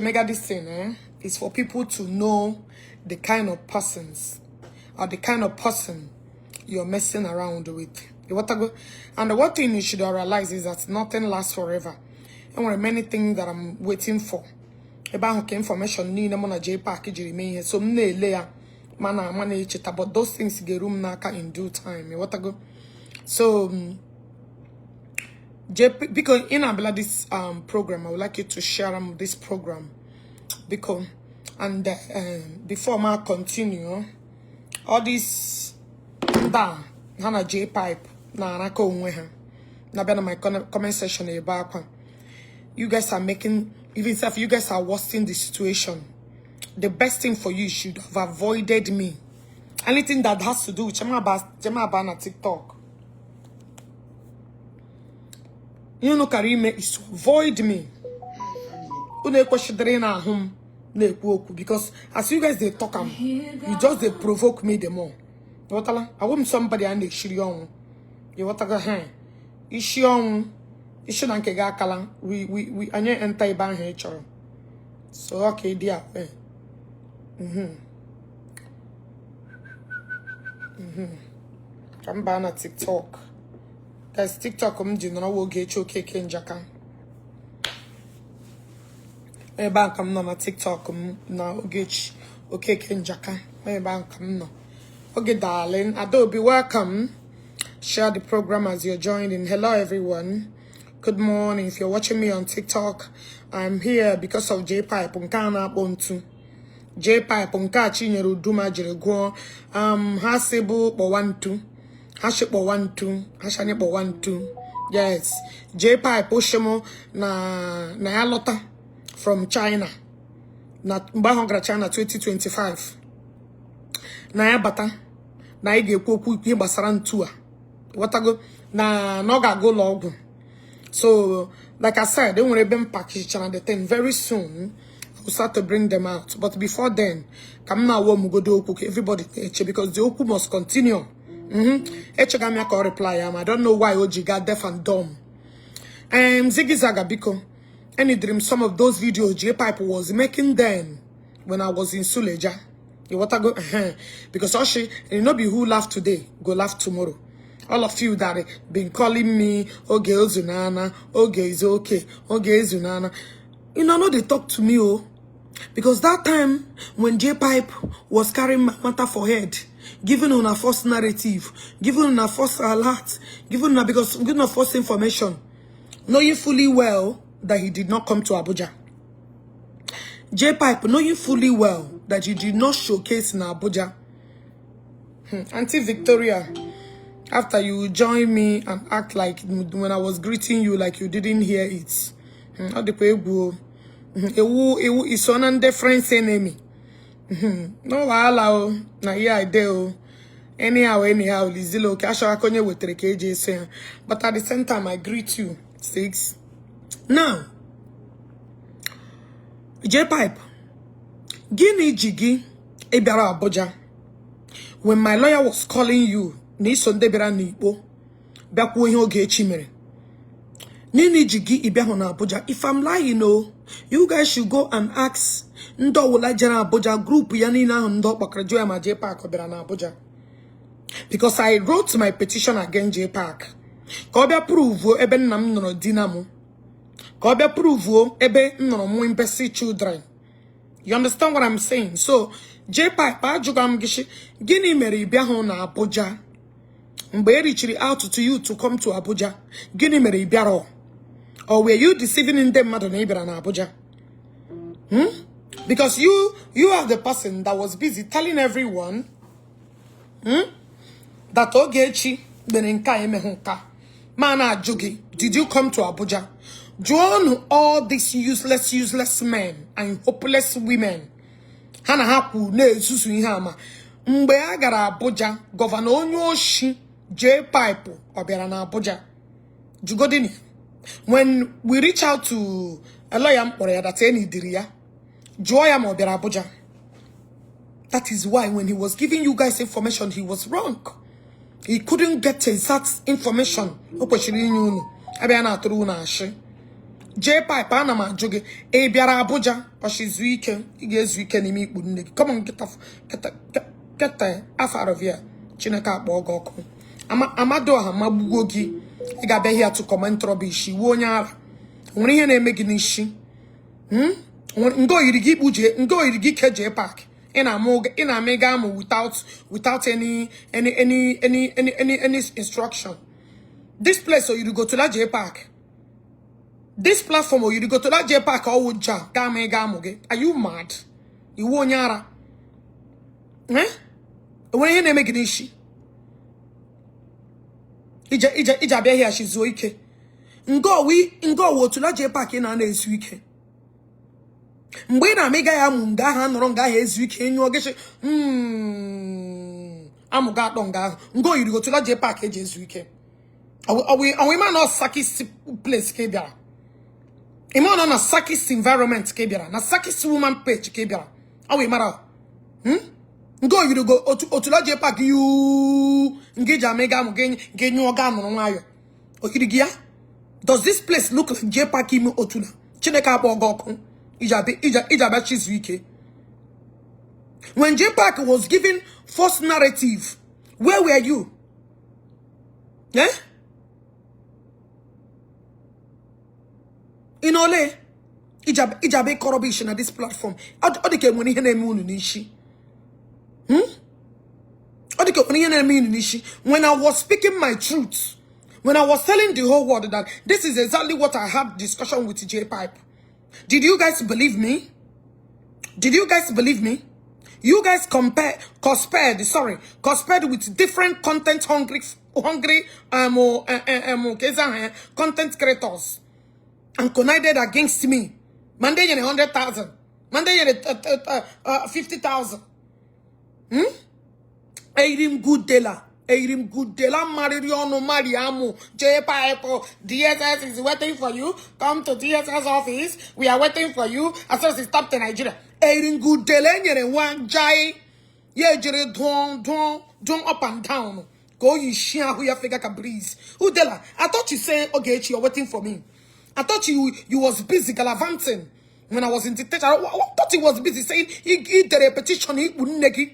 mega this thing, is for people to know the kind of persons or the kind of person you're messing around with. And the one thing you should realize is that nothing lasts forever. And there are many things that I'm waiting for. About information ni na mona Jpac jiri me here. So mna mana but those things get room naka in due time. So because in this program, I would like you to share this program because and before I continue, all this down Hana Jpac na anako unwe na be na my comment section about you guys are making, even if you guys are worsening the situation, the best thing for you should have avoided me. Anything that has to do with Jema TikTok, you know, Karime, is to avoid me. Because as you guys they talk, you just they provoke me the more. I want somebody and they shirion. You what I got Ishion. We anya enter ban here. So okay, dear. I'm ban at TikTok. Guys, TikTok do not Ogechi Okeke Njaka. Bank I'm not TikTok now Ogechi Okeke Njaka. Bank I'm not. Okay, darling. Adobe, welcome. Share the program as you're joining. Hello, everyone. Good morning. If you're watching me on TikTok, I'm here because of Jpac. Jpac Ponka Chinyeru Duma Jirego. Hasebu Bowantu. Haship Bowantu. Hashani Bowantu. Yes. Jpac Poshemo na Alota from China. Na Mbahongra China 2025. Na Yabata. Na Ige Koku Basarantua. Watago na Noga go log. So, like I said, they will be packaged and the thing very soon. We'll start to bring them out. But before then, come now, everybody, because the Oku must continue. Reply. I don't know why Oji got deaf and dumb. Ziggy Zaga Biko, any dream some of those videos Jpac was making then when I was in Suleja. You want to go? Because Oshi, it not be who laugh today, go laugh tomorrow. All of you that been calling me, Oge Zunana, Oge is okay, Oge Zunana. You know, they talk to me, oh. Because that time, when Jpac was carrying matter for head, giving on a false narrative, giving on a false alert, giving a false information, knowing fully well that he did not come to Abuja. Jpac, knowing fully well that you did not showcase in Abuja. Auntie Victoria, after you join me and act like when I was greeting you like you didn't hear it. How the way go? It's on and different enemy. No allow na here I do. Anyhow, Lizilo Kasha Akonye with 3 saying. But at the same time I greet you. 6. Now Jpac Gini Jigi Ebara Abuja. When my lawyer was calling you, ni sonde bera ni Igbo biakwo ihe Ogechi mere nini jigi ibiaho na Abuja. If I'm lying, you guys should go and ask ndo wula jara Abuja group ya ni na ndo kpakarajo ya ma Jpac obera na Abuja, because I wrote my petition against Jpac ka obia prove ebe nna m noro dinamo, ka obia prove ebe noro mu impesi children. You understand what I'm saying? So Jpac pa jugam gishi gini mere ibiaho na Abuja. Mbe reaching out to you to come to Abuja. Gini mere ibiaro. Or were you deceiving in them mother neighbor in Abuja? Because you are the person that was busy telling everyone that Ogechi Benenka Emehunka Mana Jugi, did you come to Abuja? Join all these useless men and hopeless women. Hana hapu ne susu ihama. Mbe agara Abuja, Governor Onyoshi Jpac obiara na Abuja. Jugodini. When we reach out to a lawyer that any diria, Joya obiara Abuja. That is why when he was giving you guys information, he was wrong. He couldn't get exact information. Jpac ana ma ajụ gị ị bịara Abuja ọchizu ike ị ga-ezu ike n'ime ikpu nne gị. Come on, get off out of here. Chineke akpọ gị ọkụ. Amado ha magbugo gị. Ị ga-abịa here to comment rubbish. Iwu onye ara. Nwere ihe na-eme gị n'isi. Ngo yiri gị ikpu je, ngo yiri gị ke Jpac. In a mega without any instruction. This place or you go to that Jpac. This platform or you go to that Jpac or would ja gamoge. Are you mad? You won't yara. Eh? When you name a gnishi. Ija be here, she's weak. Ngo to that Jpac in an is week. Mbena mega ya munga hanronga his week in your geshe. Amuga donga. Ngo you go to that Jpac ages week. Are we man not sakis place kebia? Iman on a sakis environment kebia. Na sakis woman page kebia. Are we mara? Go you go to la Jpac you engage a mega gain your gun on wire. Okidia? Does this place look like Jpac imi otuna? Chineka bogoko. Ija she's weak. When Jpac was given false narrative, where were you? Eh? In Ole, Ijabe corruption at this platform. When I was speaking my truth, when I was telling the whole world that this is exactly what I had discussion with Jpac, did you guys believe me? Did you guys believe me? You guys conspired with different content hungry content creators and connived against me. Monday 100,000. Monday 50,000. Airim good dela. Airim good dela. Mariono Mariamu. Jpac. DSS is waiting for you. Come to DSS office. We are waiting for you. As soon as it's stopped in Nigeria. Airim good dela. Nyere one jai. Ye jere don up and down. Go you share who your figure can breeze. Udela. I thought you say Ogechi, you're waiting for me. I thought you was busy gallivanting when I was in detention. I thought he was busy saying he did a repetition. He wouldn't negi.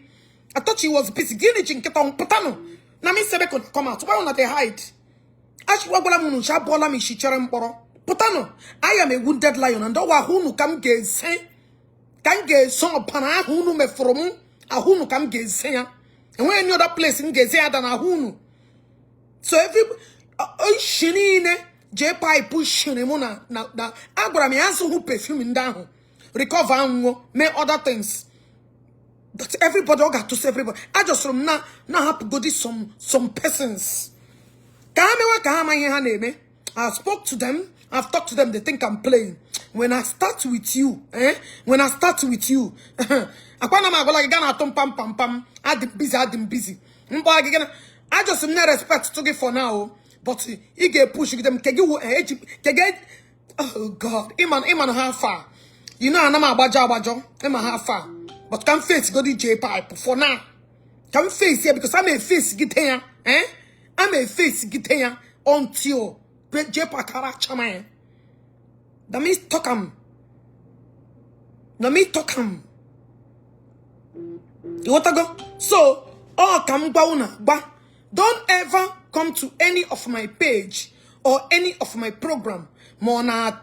I thought he was busy. Gini chinketa patano. Na mi sebe could come out. Why not they hide? Ashwagula munusha bola mi shicherem poro. Patano. I am a wounded lion and owa hunu kam ge say. Kan ge son pana hunu me from a hunu kam ge say. And when any other place in ge say than a hunu. So every shinine. Jpac pushing him on na Abraham answer who perfume in down recover and make other things. But everybody got to say everybody. I just from now have to go this some persons. I spoke to them, I've talked to them, they think I'm playing. When I start with you, when I start with you, I'm busy. I just have no respect to give for now. But he get push them oh God, Iman half far. You know I'm abajo. I'm half far. But can face go the Jpac for now. Can face here because I'm a face get here. I'm a face get here until Jpac character man. That means talk him. You want to go? So come ba. Don't ever come to any of my page or any of my program, mona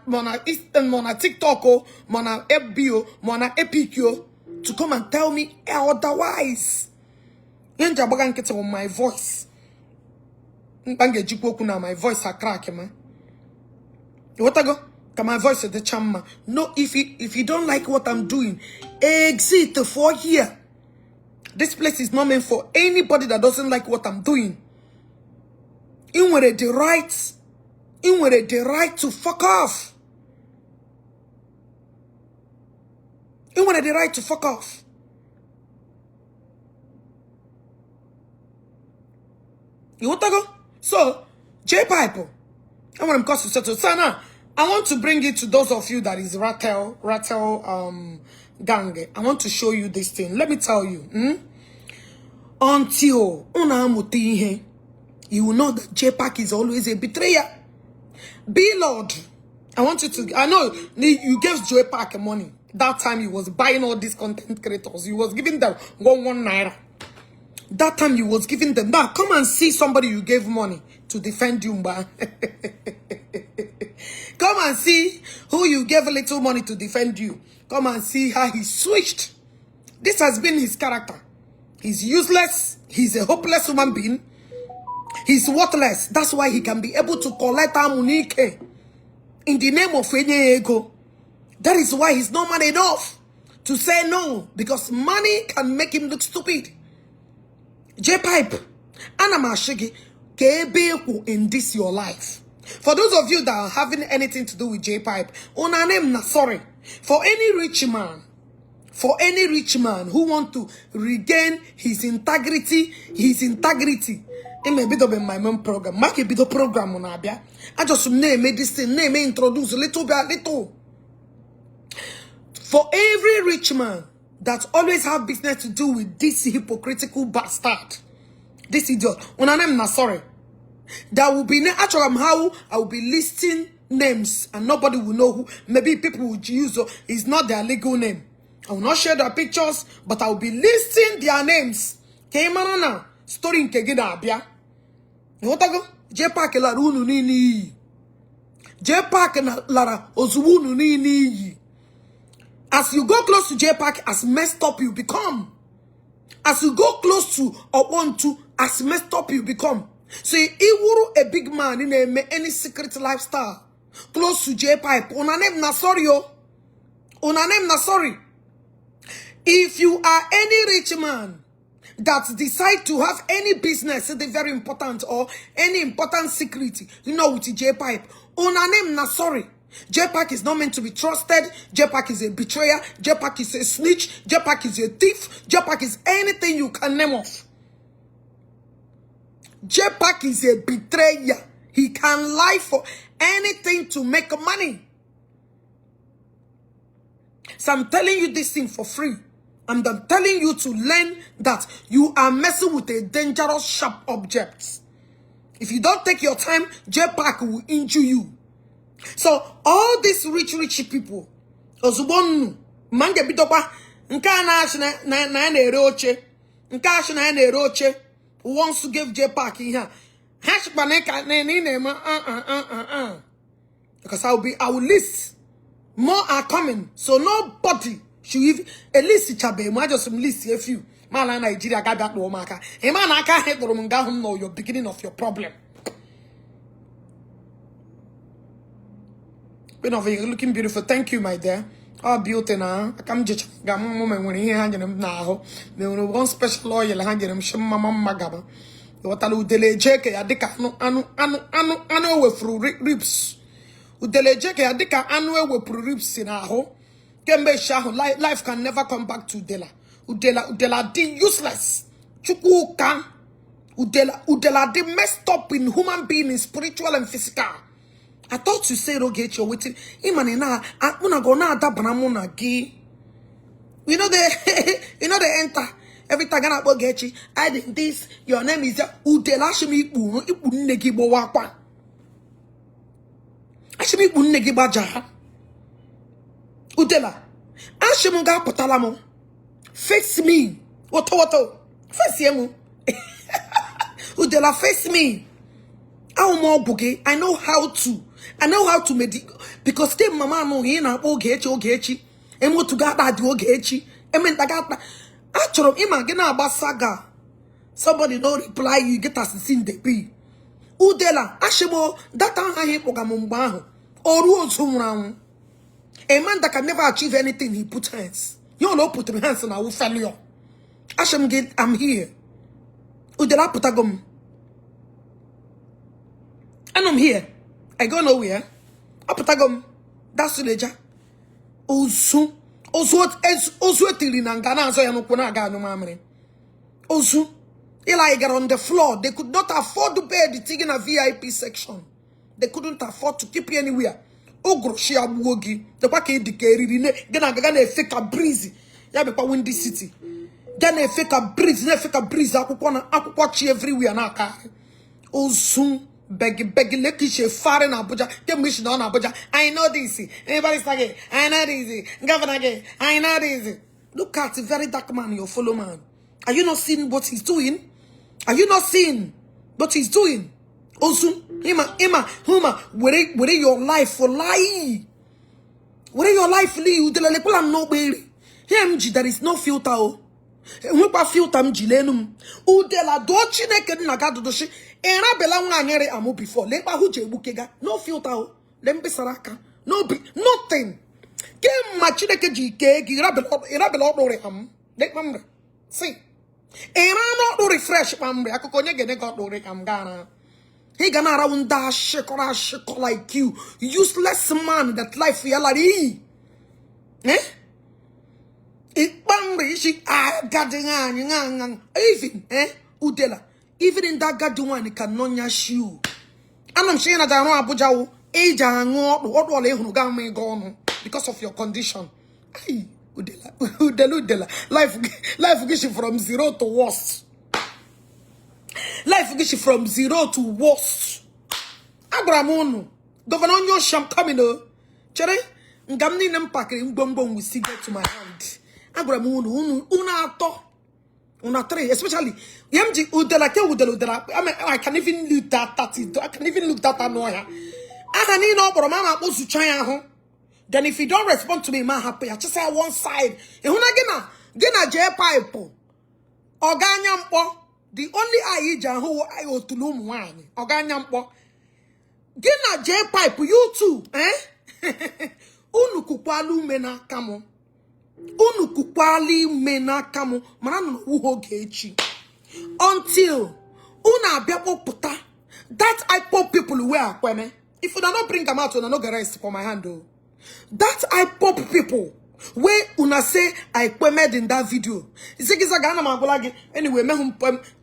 TikTok or mona FBO, mona Epicure, to come and tell me otherwise. Yenja bagan kete on my voice. Bange Jpac na my voice a crack man. You want to go? Can my voice at the chamma? No, if you don't like what I'm doing, exit for here. This place is not meant for anybody that doesn't like what I'm doing. In with the right to fuck off. In with the right to fuck off. You want to go? So, Jpac, I want to to settle. Sana, I want to bring it to those of you that is rattle gang. I want to show you this thing. Let me tell you. Until you will know that Jpac is always a betrayer. Be Lord, I want you to, I know you gave Jpac money. That time he was buying all these content creators. He was giving them 1 naira. That time you was giving them. Now come and see somebody you gave money to defend you, mba. Come and see who you gave a little money to defend you. Come and see how he switched. This has been his character. He's useless. He's a hopeless human being. He's worthless. That's why he can be able to collect our money in the name of any ego. That is why he's not man enough to say no, because money can make him look stupid. Jpac, Anamashigi, Kebeku in this your life. For those of you that are having anything to do with Jpac, Onanem na sorry. For any rich man who want to regain his integrity, it may be in my main program. Make it be the program on Abia. I just name this thing, introduce little by little. For every rich man that always have business to do with this hypocritical bastard, this idiot, Onanem na sorry. There will be actually how I will be listing names and nobody will know who. Maybe people will use it's not their legal name. I will not share their pictures, but I will be listing their names. Kemanana story in Kegida Abia. You want to go? Jpac la runu nini. Jpac lara ozuunu nini. As you go close to Jpac, as messed up you become. As you go close to or want to, as messed up you become. So Iwuru a big man in any secret lifestyle. Close to Jpac. Onanem na sorry yo. Onanem na sorry. If you are any rich man that decide to have any business, it's very important, or any important secret, you know, with Jpac, Onanem na sorry. Jpac is not meant to be trusted. Jpac is a betrayer. Jpac is a snitch. Jpac is a thief. Jpac is anything you can name off. Jpac is a betrayer. He can lie for anything to make money. So I'm telling you this thing for free. And I'm telling you to learn that you are messing with a dangerous, sharp object. If you don't take your time, Jpac will injure you. So all these rich people, Ozubonu, mange bidopa, nka na ere oche, nka na ere oche, who wants to give Jpac here. Hash baneka because I will list. More are coming, so nobody should even at least chabe. I just list a few. Mala Nigeria got that no maka. A man I can't hate know your beginning of your problem. You're looking beautiful. Thank you, my dear. Oh, beauty now. I come just got moment when he handed him now. There was one special lawyer handed him some mama magaba. What I would delay Jake, I think I with through ribs. Udele Jake, I think I with ribs in our home. Life can never come back to Udela. Udela di useless. Chuku kan. Udela di messed up in human being, in spiritual and physical. I thought you said Ogechi waiting. Imanina, I'm go na da banamuna gi. You know they enter. Every time I Ogechi, I did this. Your name is Udela Shimi Ibu Negi Bowakwa. Ashimi Negi Baja. Udela. Ashimunga Potalamo. Face me. Woto. Face yemu. Udela face me. I know how to medic because they mama no here na Ogechi. Emo to got that Ogechi. Emen tagata. Actually, imagine about saga. Somebody don't reply, you get us in the be. Udela, Ashimo, that time I Pogamumbaho. Or Rosum. A man that can never achieve anything, he put hands. You don't put my hands on our failure. Asham get, I'm here. Udela Putagum. And I'm here. I go nowhere. Apatagum. That's the Ozu. Ozu tirinangana so yanukuna ga no mamre. Ozu. Eli got on the floor. They could not afford to pay the thing in a VIP section. They couldn't afford to keep you anywhere. Ogro shiabuogi. The pake dikeri gana fake a breeze. Ya be windy city. Gana fake a breeze, na fake a breeze akukwa everywhere na ka. Ozu. Beg, like she foreign Abuja, the mission on Abuja. I know this. Everybody's like, I know this. Governor, I know this. Look at the very dark man, your fellow man. Are you not seeing what he's doing? Are you not seeing what he's doing? Also, Huma, where your life for lie? Where your life leave? The people are no baby. Here, there is no filter. Whoever filter mjilenum. Udela do chineke na gado doshi. Era bela nga nyere amu before. Lemba huje bukega. No filter. Lembe saraka. No be nothing. Ke machineke jike gira bela dore am. Lek mamre. See. Era no do refresh mamre. Akokonye gene got dore am gana. He gonna around that shakora like you. Useless man that life yalari. Eh? It bangry she garden even udela. Even in that garden one, it can non shoe. And I'm saying that I know Abuja age and what will gone because of your condition. Ay, udela. Life gets you from zero to worst. Life gets you from zero to worst. Abramono. Governor your sham coming o. Chere, ngamni nempake mbombo will still get to my hand. Abramono una three, especially yamji udela. I mean, I can even look that I can even look that annoyer. I can even know but mama goes to China. Then if you don't respond to me, man happy. I just say one side. Gena Jpac. Oganyampo. The only Aija who I ought to know one. Oganyampo. Gena Jpac, you too, eh? Unu kupalu mena kamo. Unu kupali mena kamo. Manano Ogechi. Until una biapo puta. That I pop people where kweme. If you don't bring them out, you no get rest for my hand. That I pop people where una say I made in that video. Anyway,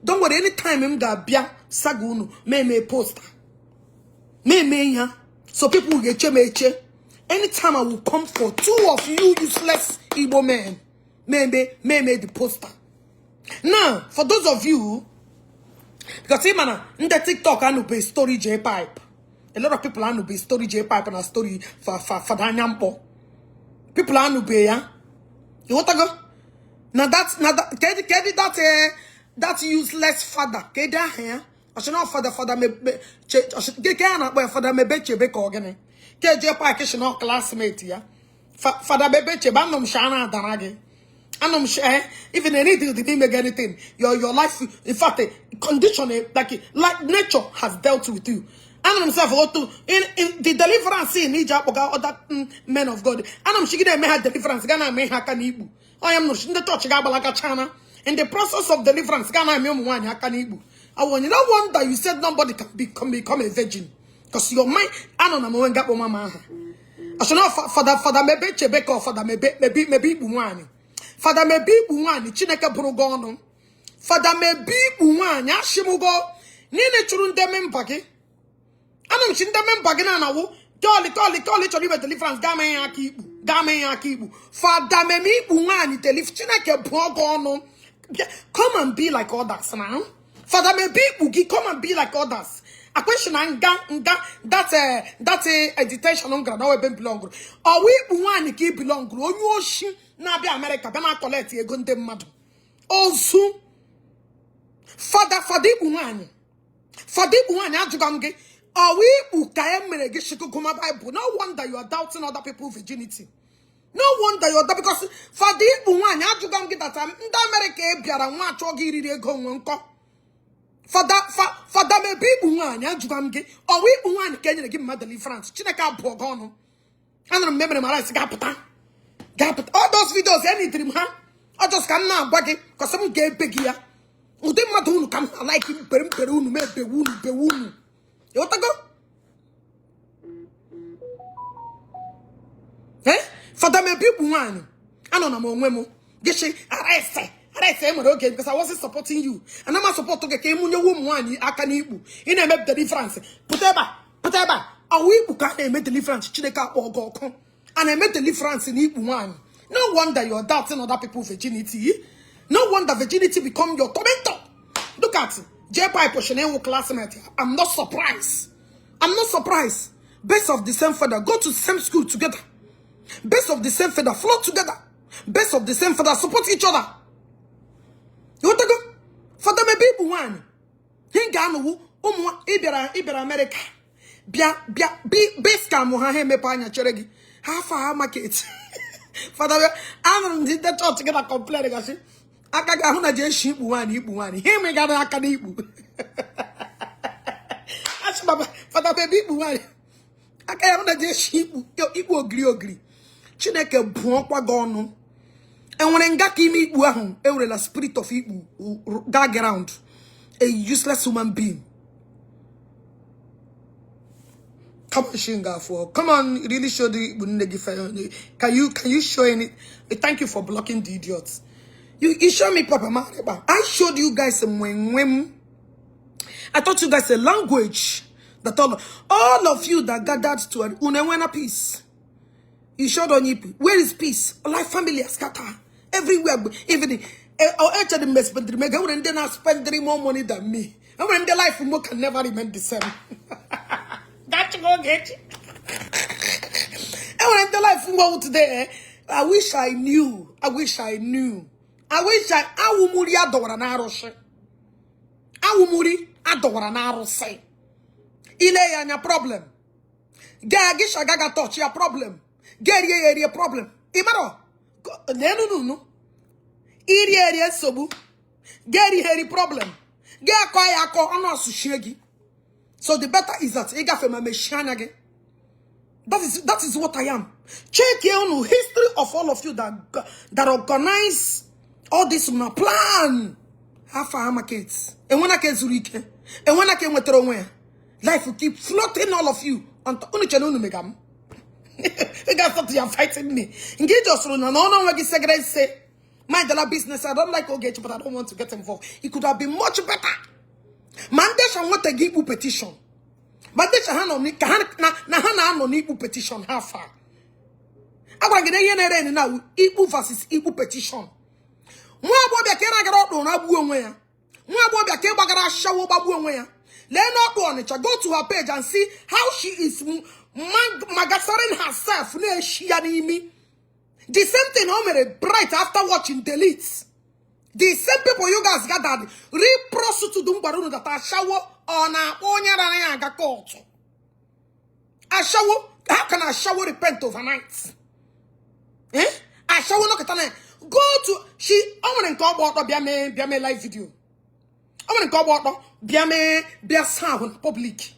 don't worry, anytime him that bia sagunu me poster. Me ya. So people will get che. Anytime I will come for two of you useless Igbo men, me the poster. Now, for those of you, because in the TikTok I know be story Jpac. A lot of people are to be story Jpac and a story for Danyampo. People are to be, yeah. You want to go? Now that useless father. Get that here. I should not father me. Father me betche be kogene. Get Jpac should not classmate yeah. Father me betche bandom shana danage. Anom share even anything didn't make anything. Your life, in fact, condition like nature has dealt with you. And himself in the deliverance in Egypt other men of God. And I'm shigida me had deliverance. Gana me hakanibu. I am not in the touch gabalaka chana. In the process of deliverance, Gana me one hakanibu. I want you no wonder you said nobody can become a virgin. Because your mind, I don't know when gapo mama. I should not father me beche beko father me be buwani. Father me be buwani chineke brugono. Father me be buwani ashimugo. Nine churun demen pake. Anam shinda membagina na wo toli chori deliverance game yakibu father me mi buwani telifchina ke bogo no come and be like others now father me be bugi come and be like others a question nga that education on grada we belong or we buwani ki belong onyu oshi na be America be na collect ego nde mmadu ozu father buwani ajugamge. Are we Bible? No wonder you are doubting other people's virginity. No wonder you are that because Fadi Buwan, you don't get that time. America, Biara, one chogi, go on. Fada me be Buwan, you don't get. Are we Buwan, can you give me deliverance? Chinaka Bogono. I remember my life. Gap. All those videos, any dream, huh? I just come now, baggy, because some gay big here. Udemadu come like him, Peru, maybe wound. You want to go? Eh? Father me people one. I don't know more. Get she arrest okay because I wasn't supporting you. And I'm not supporting to get you woman I can you. In a make the difference. Puteba. I will can make the difference. Chideka or go come. And I made the difference in Ibu one. No wonder you're doubting other people's virginity. No wonder virginity become your tormentor. Look at it. Jpac Poshenewo classmate. I'm not surprised. I'm not surprised. Base of the same feather, go to the same school together. Base of the same feather, flock together. Base of the same feather, support each other. You want to go? For them, a people one. Hingano, Ibera America. Bia, base Kamuha, me panya cheregi. Half a market. Father, I don't that all together complain. I got a sheep one, Him, me got a canibu. Father, baby, one. I can't have a sheep, your equal agree. Chineke buonkwa gonu. And when Ngaki me buahun, the spirit of Ibu gag around. A useless human being. Come on, Shinga for. Come on, really show the Can you show any? Thank you for blocking the idiots. You show me Papa Mareba. I showed you guys some when I taught you guys a language that all of you that gathered to an unawena peace. You showed on you. Where is peace? Life, family, scatter everywhere. Even the mess, but the mega and then I spend more money than me. And when the life more can never remain the same. That's go get you. And when the life more today, I wish I knew. I wish I will muri adora na aroshe. I will muri adora na arose. Ile ya problem. Gagisha gaga touch your problem. Get area problem. Imaro. No. Area sobu. Get area problem. Get kwaya ko ono sushegi. So the better is that ega fema meshanage. That is what I am. Check your history of all of you that organize all this on a plan. Half a markets. And when I can zurike. And when I can wet life will keep floating all of you. Only channel megam. You guys thought you are fighting me. Engage us no say mind the business. I don't like Ogechi, but I don't want to get involved. It could have been much better. Mandesha want to give you petition. Mandesha na no need petition. How far? Abagene yene now Igbo versus Igbo petition. Mwa bo bia kera gara do na bu onwe ya. Mwa bo bia ke bagara shawo ba bu onwe ya. Go to her page and see how she is magasaring herself. The same thing Omere bright after watching deletes. The same people you guys gathered re-prostitute dumbarunu that I shower on a onya court. I shower, how can I shower repent overnight? Eh? I shower no katana. Go to I'm gonna call about biame live video. I'm gonna call about biame sound public.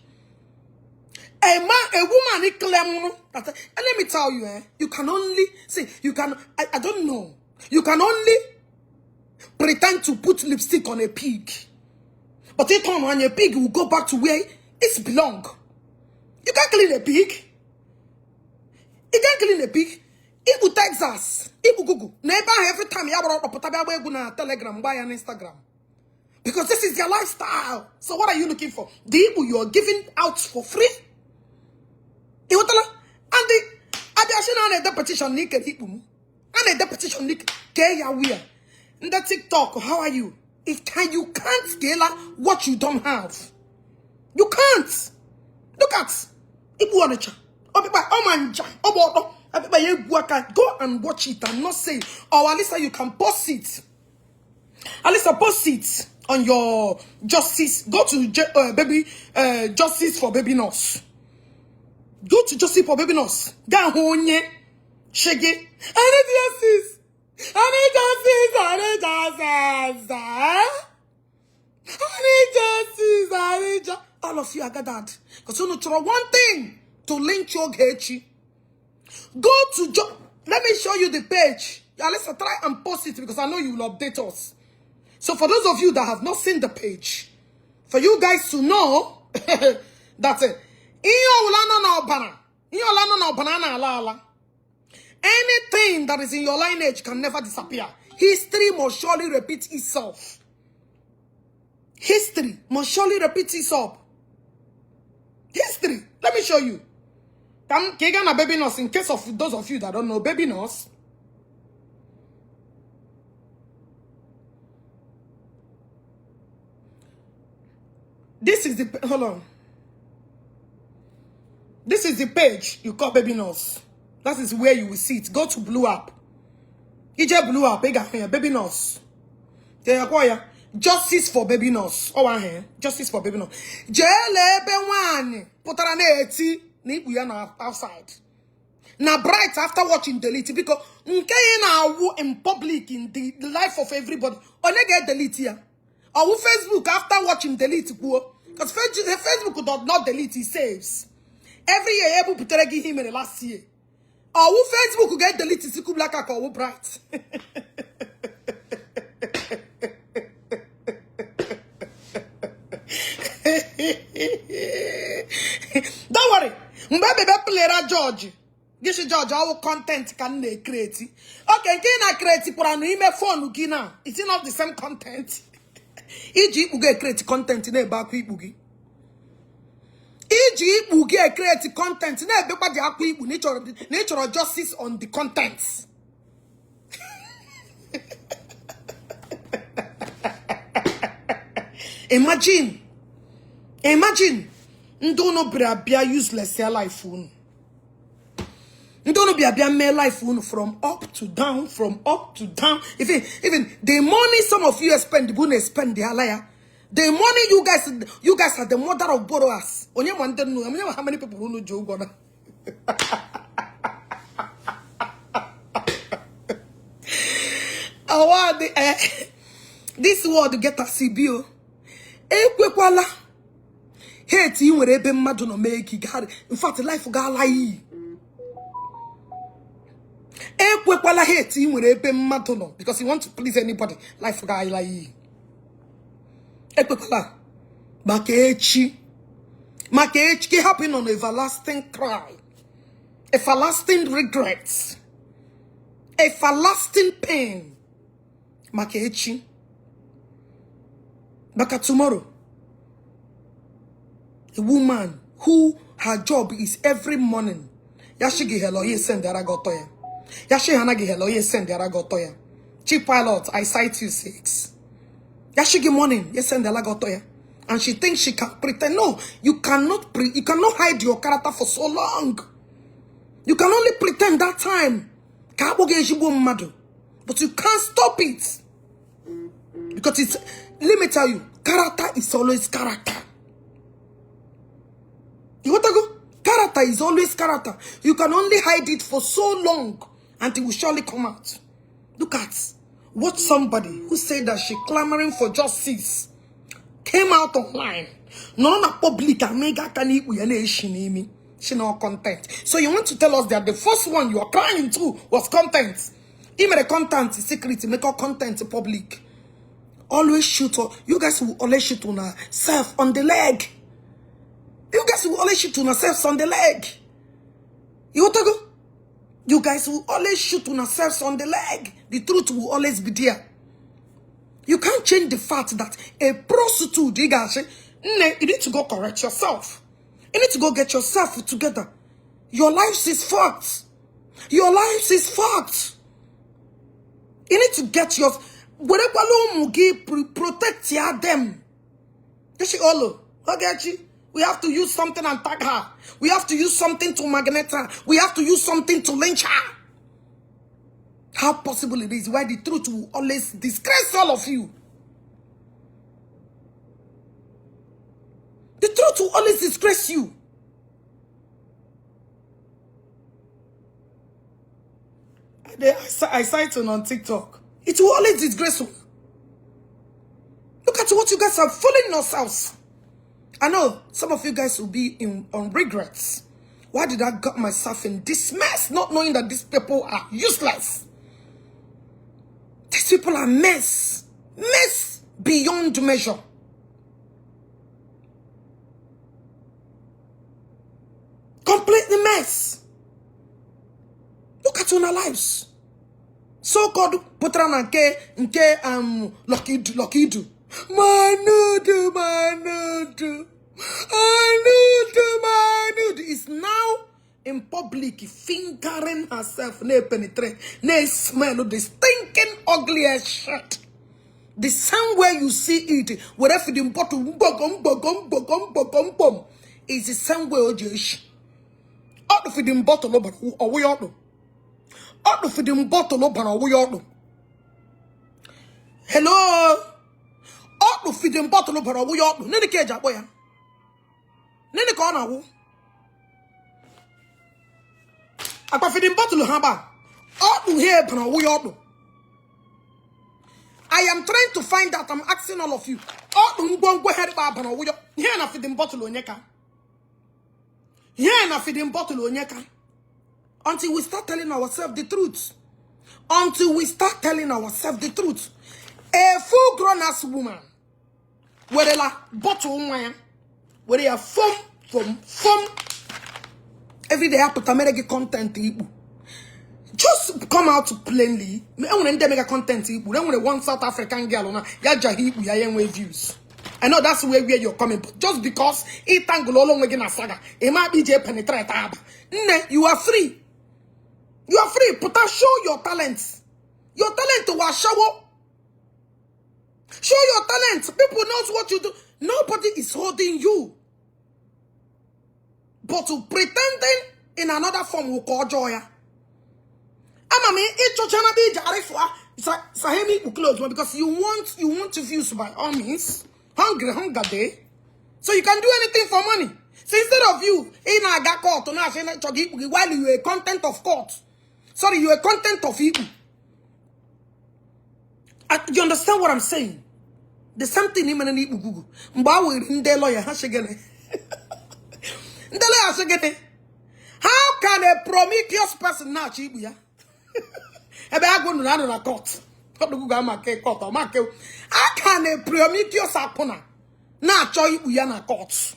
A woman claim that, and let me tell you, you can only say I don't know. You can only pretend to put lipstick on a pig. But it come on, a pig will go back to where it belong. You can't clean a pig. You can't clean a pig. It will Texas. It will Google. Never every time you have a Telegram, buy an Instagram. Because this is their lifestyle. So what are you looking for? The people you are giving out for free? And the petition nick and the petition nick we in the TikTok. How are you? You can't scale what you don't have. You can't. Look at Ibuanacha. Go and watch it and not say, or at least you can post it. At least post it on your justice. Go to justice for baby nurse. Go to justice for baby nurse. Ga honye shege. I need justice. All of you are gathered. Because you know to one thing to lynch Ogechi. Go to let me show you the page. Yeah, let's try and post it because I know you will update us. So for those of you that have not seen the page, for you guys to know that anything that is in your lineage can never disappear. History must surely repeat itself. History must surely repeat itself. History. Let me show you. Kegana baby nurse, in case of those of you that don't know, baby nurse. This is the, hold on. This is the page you call baby nurse. That is where you will see it. Go to blue app. EJ blue app, baby nurse. They acquire justice for baby nurse. Oh, I hear justice for baby nurse. Jele be one. Put an 80. We are now outside. Now bright after watching delete because now in public in the life of everybody. Only get delete here. Or Facebook after watching delete because Facebook does not delete, it saves. Every year able to give him in the last year. Or Facebook will get deleted to black or bright. Don't worry. Maybe player George. This is George, our content can they create. Okay, can I create for an email phone? It's not the same content. EG will get create content in a back week boogie. EG will get create content in a back week nature of justice on the contents. Imagine. Ndono be useless your life phone. Ndono be a life phone from up to down, Even the money some of you spend the liar. The money you guys are the mother of borrowers. Only one don't know how many people who know Joe Gordon. This word get a CBO. Ekwekwala. Hate you were ebe mmadụ no make God. In fact, life ga lie. Ekwekwala hate you were ebe mmadụ no because you want to please anybody. Life ga lie. Ekwekwala. Makechi can happen on everlasting cry. Everlasting regrets. Everlasting pain. Makechi. Baka tomorrow. A woman who her job is every morning. Yashigi hello, yes, send the aragotoya. Yashi hanagi hello, yes, send the aragotoya. Chief pilot, I cite you 6. Yashigi morning, yes, send the aragotoya. And she thinks she can pretend. No, you cannot hide your character for so long. You can only pretend that time. But you can't stop it. Because it's, let me tell you, character is always character. You want to go? Character is always character. You can only hide it for so long and it will surely come out. Look at what somebody who said that she clamoring for justice came out online. None of public mega can she no content. So you want to tell us that the first one you are crying to was content. Even the content is secret, make all content public. Always shoot, or you guys will always shoot on yourself on the leg. You guys will always shoot on yourselves on the leg. You want to go? You guys will always shoot on yourselves on the leg. The truth will always be there. You can't change the fact that a prostitute, you guys, you need to go correct yourself. You need to go get yourself together. Your life is fucked. Your life is fucked. You need to get your protect them. Ogechi, we have to use something and tag her. We have to use something to magnet her. We have to use something to lynch her. How possible it is? Why the truth will always disgrace all of you? The truth will always disgrace you. I cite it on TikTok. It will always disgrace you. Look at what you guys are fooling yourselves. I know some of you guys will be on regrets. Why did I get myself in this mess? Not knowing that these people are useless. These people are mess. Mess beyond measure. Completely mess. Look at your lives. So-called putran nke lucky do. Manudu is now in public fingering herself, ne penetrate, ne smell of the stinking ugly ass shit. The same way you see it, where feeding bottle is the same way Ogechi. Out of feeding bottle or we ought to. Out of feeding bottle or we ought to. Hello. Out of feeding bottle or we ought to. Nene keja boya. Nene kona wu. Out feeding bottle haba. Out to here or we ought to. I am trying to find out. I'm asking all of you. Go ahead, Baba. Here na feeding bottle onyeka. Here na feeding bottle onyeka. Until we start telling ourselves the truth. Until we start telling ourselves the truth. A full-grown ass woman, where they bottle wine, where they are foam. Every day I put a mega content. Just come out plainly. I want to make a content. I want one South African girl on ya views. I know that's where you're coming, but just because it tangle along again a saga, it might be penetrate. You are free. You are free. Put out, show your talents. Your talent to wash show. Show your talent. People knows what you do. Nobody is holding you. But to pretending in another form will call joy. Because you want to views by all means. Hunger day. So you can do anything for money. So instead of you, while you are content of court. Sorry, you are content of evil. You understand what I'm saying? There's something in my Google. Lawyer. How can a promiscuous person now cheat you? How can a promiscuous opponent now join you in a court?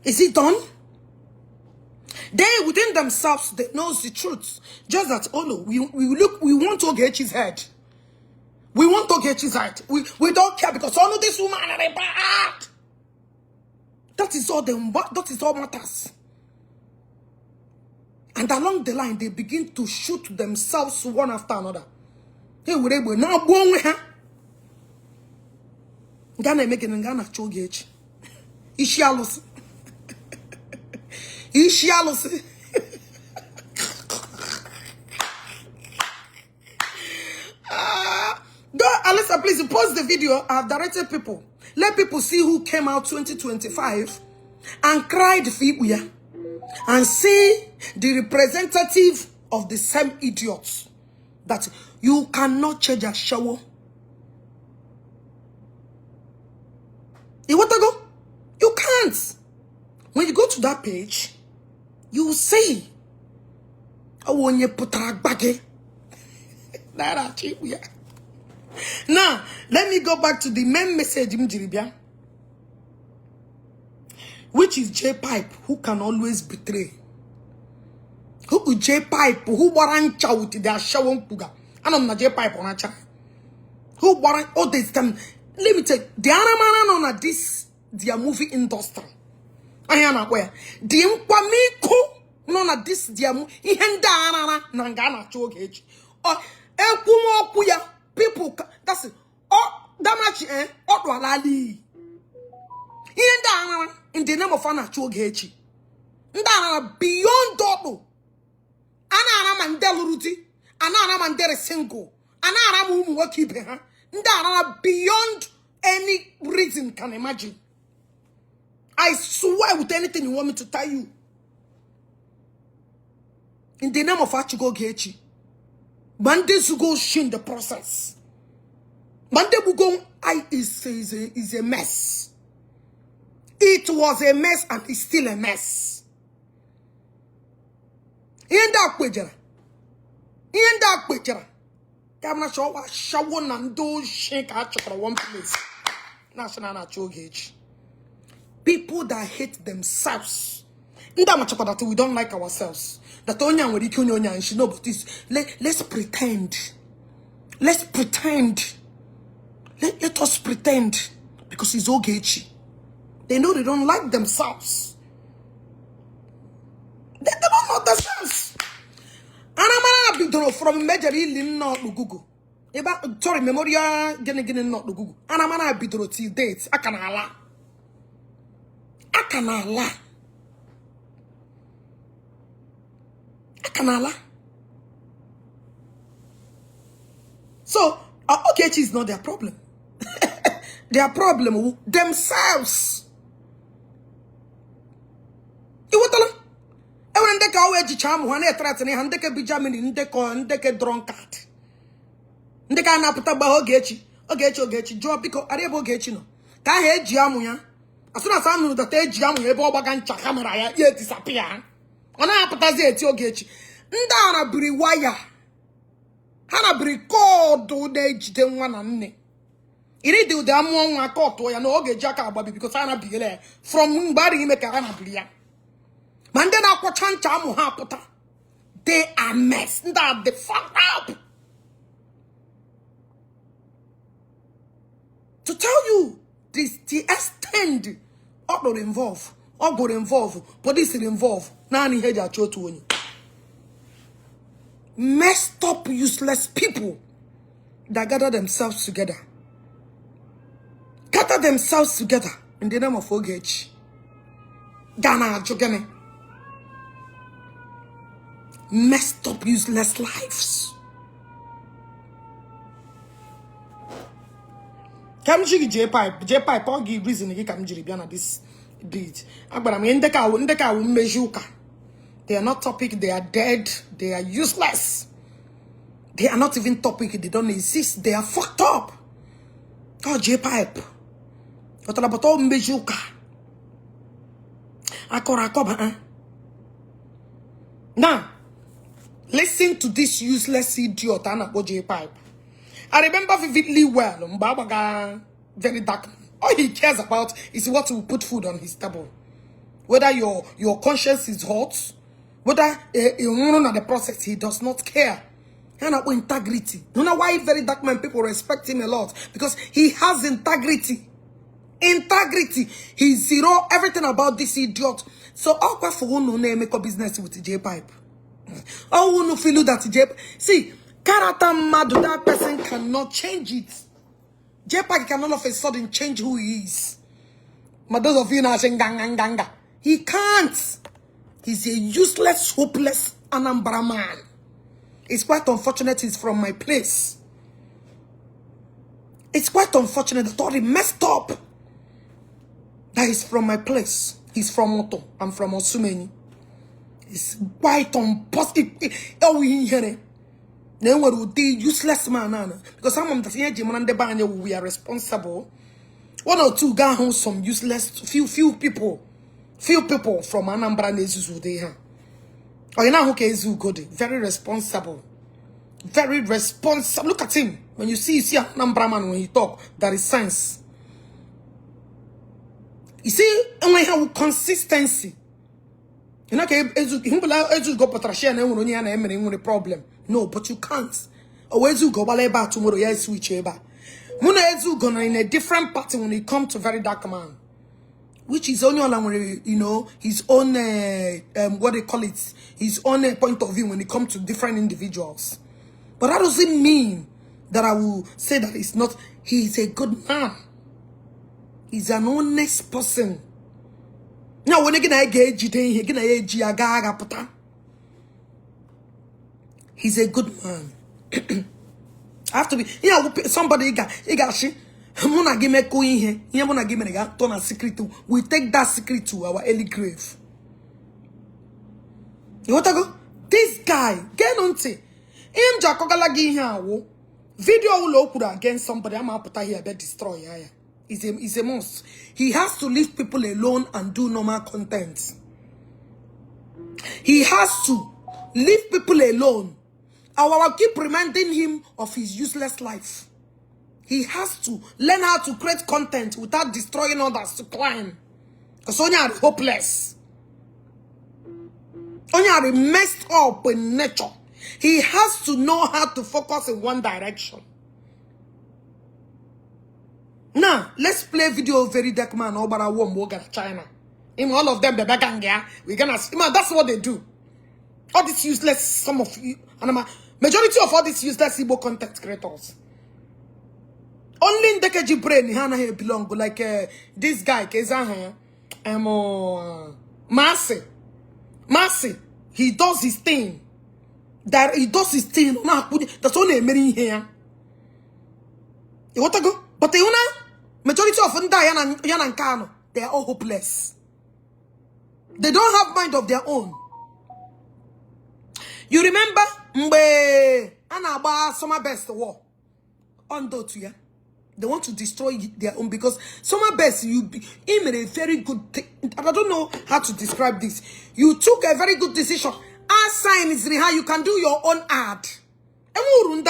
Is it done? They within themselves, they knows the truth. Just that, oh no, we want to Ogechi's head. We want to Ogechi's head. We don't care because all of this woman are bad. That is all that is all matters. And along the line, they begin to shoot themselves one after another. Hey, we're now born with her. Ghana making Ghana Ogechi. Ishialos. Ishialos. Alyssa, please post the video. I've directed people. Let people see who came out 2025 and cried for Ibuya. And see the representative of the same idiots that you cannot change a shower. You want to go? You can't. When you go to that page, you will see. Oh, when you put a bag. Now, let me go back to the main message, which is Jpac, who can always betray. Who Jpac, who warrant with their shawon puga. I don't know Jpac on a child. Who warrant all this time. Let me tell you, the animal on this, their movie industry. I am aware. The Mpamiko, none of this, their movie, Henda Nangana Ogechi. Or Ekumo Kuya, people, that's it. Oh, that much, oh, Walali. In the name of Ogechi. Beyond double. Anara Mandela Ruti. Anara Mandela single. Anara Mumu beyond any reason can imagine. I swear with anything you want me to tell you. In the name of Ogechi. Mande Sugo shin the process. Mande Bugon is a mess. It was a mess and it's still a mess. In that picture. Camera show and do shake at one place. National Ogechi. People that hate themselves. We don't like ourselves. That Onya will kill Onya and she know but this. Let's pretend. Let's pretend. Let us pretend. Because it's Ogechi. They know they don't like themselves. They don't know themselves. And I'm from major Google. Sorry, memorial gene not the Google. And I'm gonna be to dates. I can allow. So, Ogechi is not their problem. Their problem themselves. You what tell them? Everyone they go Ogechi charm one threatening and they can be jamming in the drunkard. They can't put up Ogechi, drop because I have Ogechi no. Can hear Jamuya. As soon as I know that they jam with Bobagan camera, yet disappear. On our Patazi Ogechi. Ndana bri wire. Hana bri call do they jden one and ne. It do the among caught to an Ogechi Jaka baby because Anna be there from Bari make a Hana bria. Mandana Quachan Chamu Hapota. They are messed up the fuck up. To tell you this, the extent of not involved, or go involved, police involved. Nani head at you. Messed up, useless people that gather themselves together. Gather themselves together in the name of Ogechi. Ghana Jogene. Messed up, useless lives. Kamjiri Jpac, I'll give reason he Kamjiri Biana this deed. But I mean, Ndeka will measure. They are not topic, they are dead, they are useless. They are not even topic, they don't exist, they are fucked up. Oh, Jpac. What about all measure? Now, listen to this useless idiot and about Jpac. I remember vividly well, Mbabaga, very dark. All he cares about is what will put food on his table. Whether your conscience is hot, whether you run at the process, he does not care. And about integrity. You know why very dark man people respect him a lot? Because he has integrity. Integrity. He zero everything about this idiot. So how for one no make a business with Jpac? How no feel that Jpac? See. Character mad, that person cannot change it. Jpac can all of a sudden change who he is. But those of you now saying ganga. He can't. He's a useless, hopeless Anambra man. It's quite unfortunate he's from my place. It's quite unfortunate that all he messed up. That he's from my place. He's from Moto. I'm from Osumeni. It's quite impossible. Oh, we hear it. Then what would the useless man? Because some of the we are responsible. One or two guys some useless few people from Anambra Nezu they have. Oh, you know who is good? Very responsible. Very responsible. Look at him. When you see Anambra man when he talk, there is sense. You see, and we have consistency. You know, Ezu go patrashia na enwere onye ya na emere nwere problem. No, but you can't. Or Ezu go baleba tomorrow ya switch eba. Muna Ezu go in a different party when it comes to very dark man, which is only on you know his own what they call it, his own point of view when it comes to different individuals. But that doesn't mean that I will say that it's not. He's a good man. He's an honest person. Now when he's a good man. I have to be, somebody got she. We take that secret to our early grave. You want to go? This guy, get on to him. Jacogalagi here. Video will open against somebody. I'm out here, be destroy. Is a must. He has to leave people alone and do normal content. He has to leave people alone. I will keep reminding him of his useless life. He has to learn how to create content without destroying others to climb. Because only are hopeless. Only are messed up in nature. He has to know how to focus in one direction. Now, let's play video of very dark man over a warm walk at China. In all of them, the back we're gonna see. That's what they do. All this useless, some of you, and Majority of all these useless Igbo content creators. Only in the brain Hana here belong, like this guy, Kezaha, Mercy. He does his thing. That he does his thing. That's only a here. You want to go? But majority of Yan Kano, they are all hopeless. They don't have mind of their own. You remember Mbe Anaba Summer Best War? Undo to ya. They want to destroy their own because Summer Best, he made a very good thing. I don't know how to describe this. You took a very good decision. Our sign is how you can do your own ad. You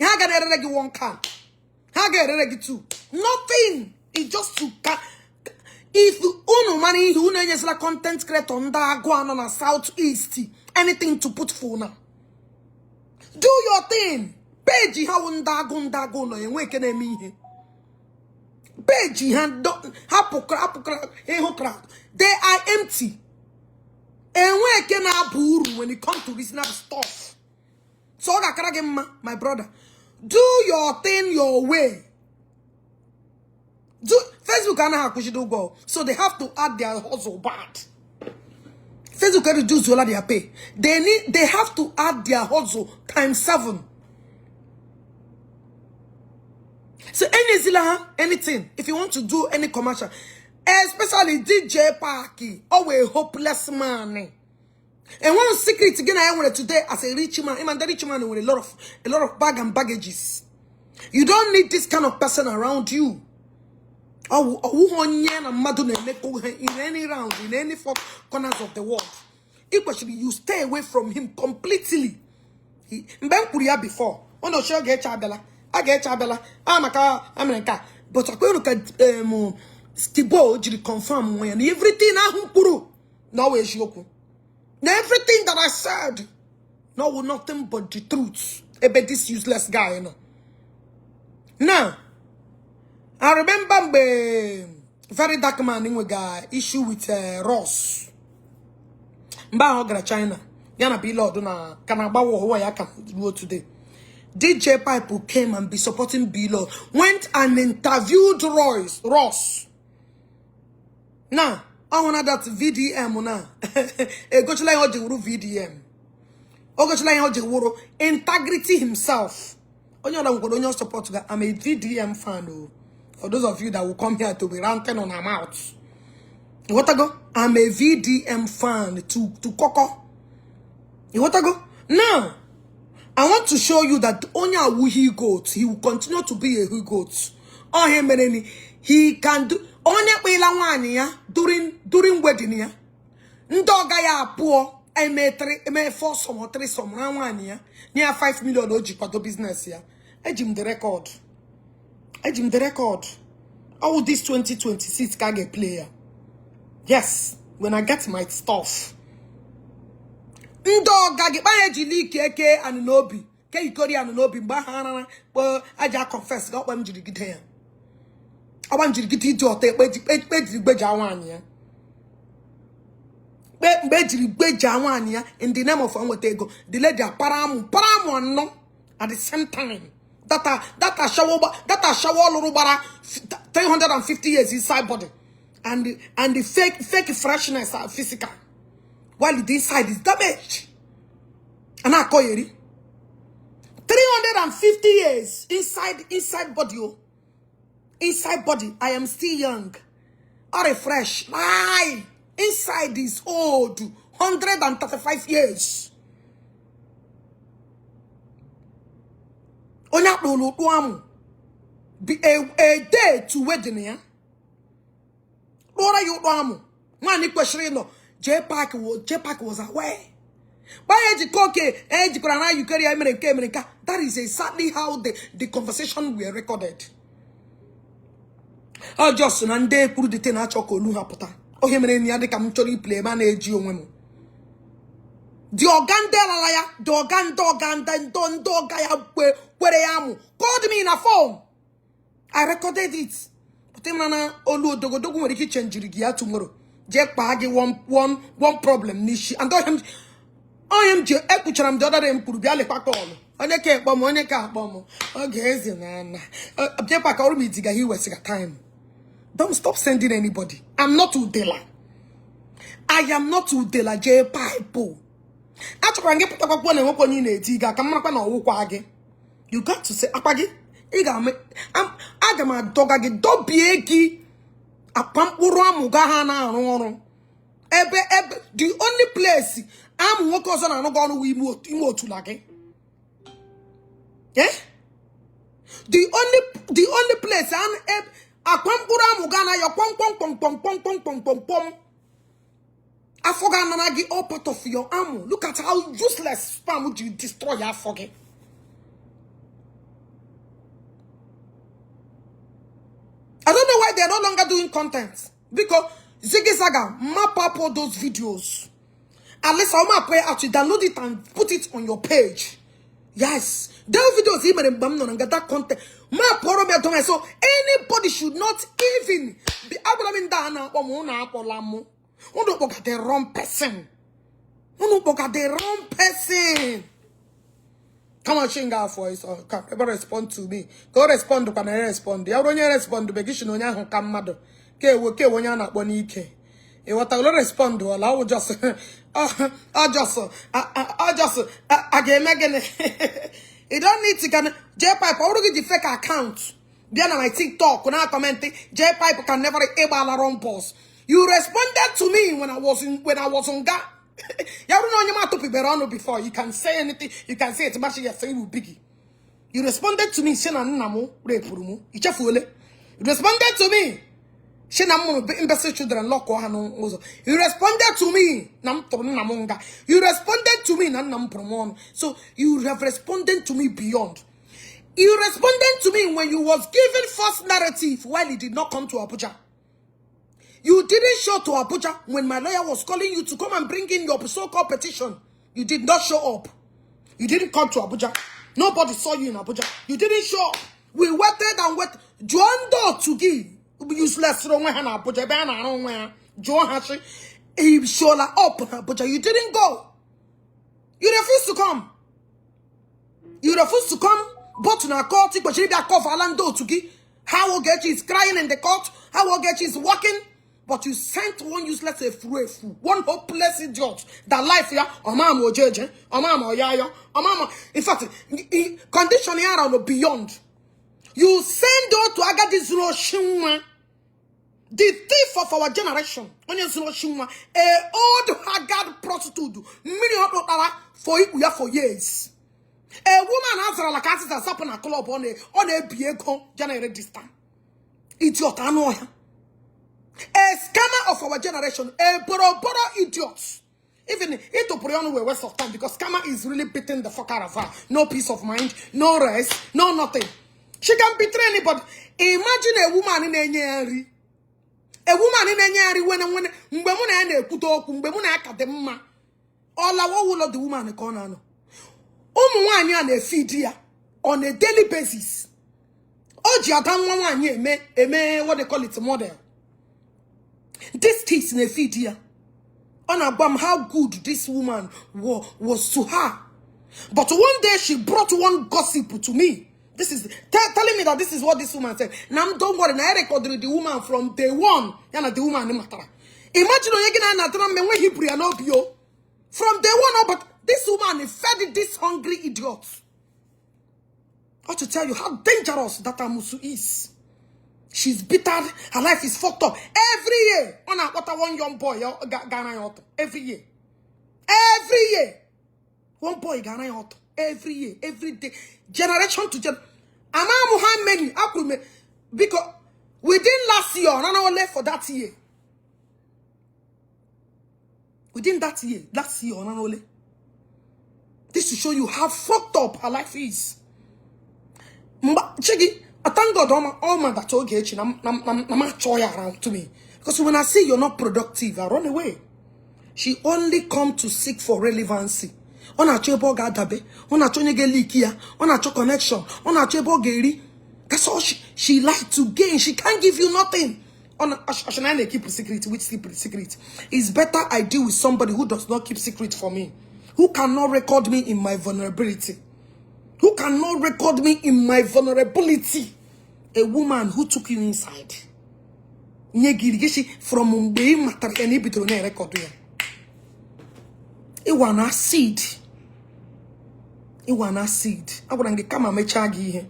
have one can. Two. Nothing. It's just to if you own money, you know just like content creator on a southeast, anything to put for now. Do your thing. Beji ha undago no enwe kene mi. Beji ha apokra. They are empty. Enwe kene aburu when it comes to reasonable stuff. So my brother, do your thing your way. Facebook and how do go. So they have to add their hustle bad. Facebook can reduce their pay. They have to add their hustle ×7. So anything, if you want to do any commercial, especially Jpac, always hopeless man. And one secret again I want today as a rich man, I'm a rich man with a lot of bag and baggages. You don't need this kind of person around you. In any round, in any four corners of the world. Especially you stay away from him completely. Before. Oh no, sure get Chabella. I get Chabella. I'm America. But I look at Stibo confirm when everything now is Yoku. Everything that I said, no, nothing but the truth about this useless guy, you know. Now, I remember the very dark man in guy issue with Ross. Mba China. Yana be Lord na Kanaba wo ya can do today. Jpac came and be supporting B-Lord. Went and interviewed Ross. Now, I want that VDM now. Ogechi VDM. Ogechi integrity himself. I'm a VDM fan. For those of you that will come here to be ranting on our mouths. What I go? I'm a VDM fan to Coco. You want to go? Now, I want to show you that Onya will he goat. He will continue to be a he goat. Oh, he can do Onya during wedding ya. Ndoga ya poor. I may force some or 3 some round ya. Near 5 million Jpac business ya. I him the record. All this 2026 can get player. Yes, when I get my stuff. Ndoga get my Keke and Nobi. Kekori and Nobi. Bahana. Well, I just confess. Got one jiggy here. I want you to get into a tape. Wait, in the name of Onwetego. The lady paramu no at the same time. That shower Lurubara 350 years inside body. And the fake freshness are physical. While the inside is damaged. And I call you 350 years inside body. Inside body, I am still young. Or fresh. Lie. Inside is old. 135 years. Onya lulu tuamu. Be a day to wedding ya. What are you tuamu? One question no. Jpac was away. Why Ogechi Okeke you carry America? That is exactly how the conversation were recorded. Oh, just and they put the ten choco luhapota. Oh, him and any other commentary play manage you women. The organ delaya, the organ then don't dogaya where I am. Called me in a phone. I recorded it. But then Olu dogo with the kitchen jirigia tomorrow. Jpac one problem nishi and him I am Ekucharam the other day could be a lepacol. Oneke bomb, Oneka bomb. Okay, Jpac already diga he was a time. Don't stop sending anybody. I'm not Udela. I am not Udela Jpac. After I get put up one and open in a tiga, come up and wage. You got to say, Apagi, I'm Agama dog again, don't be eggy. A pump Mugahan. The only place I'm working on and not going to we to like. Yeah? The only place I'm a pampura mugana your pom. I forgot nanagi all part of your armor. Look at how useless spam would you destroy your forget. I don't know why they're no longer doing content. Because Ziggy Zaga map up all those videos. Unless I'm going to actually download it and put it on your page. Yes. Those videos even and get that content. So anybody should not even be look at the wrong person. Look at the wrong person. Come on, Shinga voice or never respond to me. Go respond to can I respond. The other respond to Begishin on your camado. Okay, when you're not one ike. What I will respond to, I will just again. You don't need to can Jpac already the fake account. Then on my TikTok when I commented, Jpac can never able a wrong post. You responded to me when I was on God. You don't know your mouth to be before. You can say anything. You can say it. But you say you biggie. You responded to me. You responded to me. Embassy children lock. You responded to me. You responded to me. So you have responded to me beyond. You responded to me when you was given false narrative while he did not come to Abuja. You didn't show to Abuja when my lawyer was calling you to come and bring in your so-called petition. You did not show up. You didn't come to Abuja. Nobody saw you in Abuja. You didn't show up. We waited and waited. Joando to give useless Abuja. Joan Hashi. He showed up in Abuja. You didn't go. You refused to come. You refused to come. But in a court, but you didn't call for Alando to give. How Ogechi is crying in the court. How Ogechi is walking. But you sent one useless fool, one hopeless idiot that life here, Omama Ogechi, Omama Oyaya, Omama. In fact, condition here are beyond. You send out to Aga this Roshima, the thief of our generation. Onye Roshima, a old haggard prostitute, million for it we have for years. A woman answer like us up in a club on a Biego generate this time. Idiot, I know her. A scammer of our generation, a boro idiot. Even it to put on a waste of time because scammer is really beating the fuck out of her. No peace of mind, no rest, no nothing. She can betray anybody. Imagine a woman in a nyari. A woman in a nyari when Mbemuna Kuto, Mbemuna Akadema. All our will of the woman in the corner. One feed here on a daily basis. Oji Adan me what they call it model. This case in a feed here. On about how good this woman was to her. But one day she brought one gossip to me. This is telling me that this is what this woman said. Now don't worry, I recorded the woman from day one. Yana the woman matter. Imagine when he pray no bio. From day one, but this woman fed this hungry idiot. I want to tell you how dangerous that Amusu is. She's bitter. Her life is fucked up. Every year, on what one young boy, Ghana every year. Every year. One boy, Ghana every year, every day. Generation to generation. Amamu how many? Because within last year, I don't left for that year. Within that year, last year, I don't left. This to show you how fucked up her life is. Chigi, I thank God all my that Ogechi na choy around to me. Because when I see you're not productive, I run away. She only come to seek for relevancy. Ona chebo gadabe, ona chonyege likia, ona cho connection, ona chebo geri. That's all she like to gain. She can't give you nothing. On keep a secret, which secret? It's better I deal with somebody who does not keep secret for me. Who cannot record me in my vulnerability? Who cannot record me in my vulnerability? A woman who took you inside. From Mumbai, matter any bit on record. It was an acid. It was an acid. I want to come and make chagi.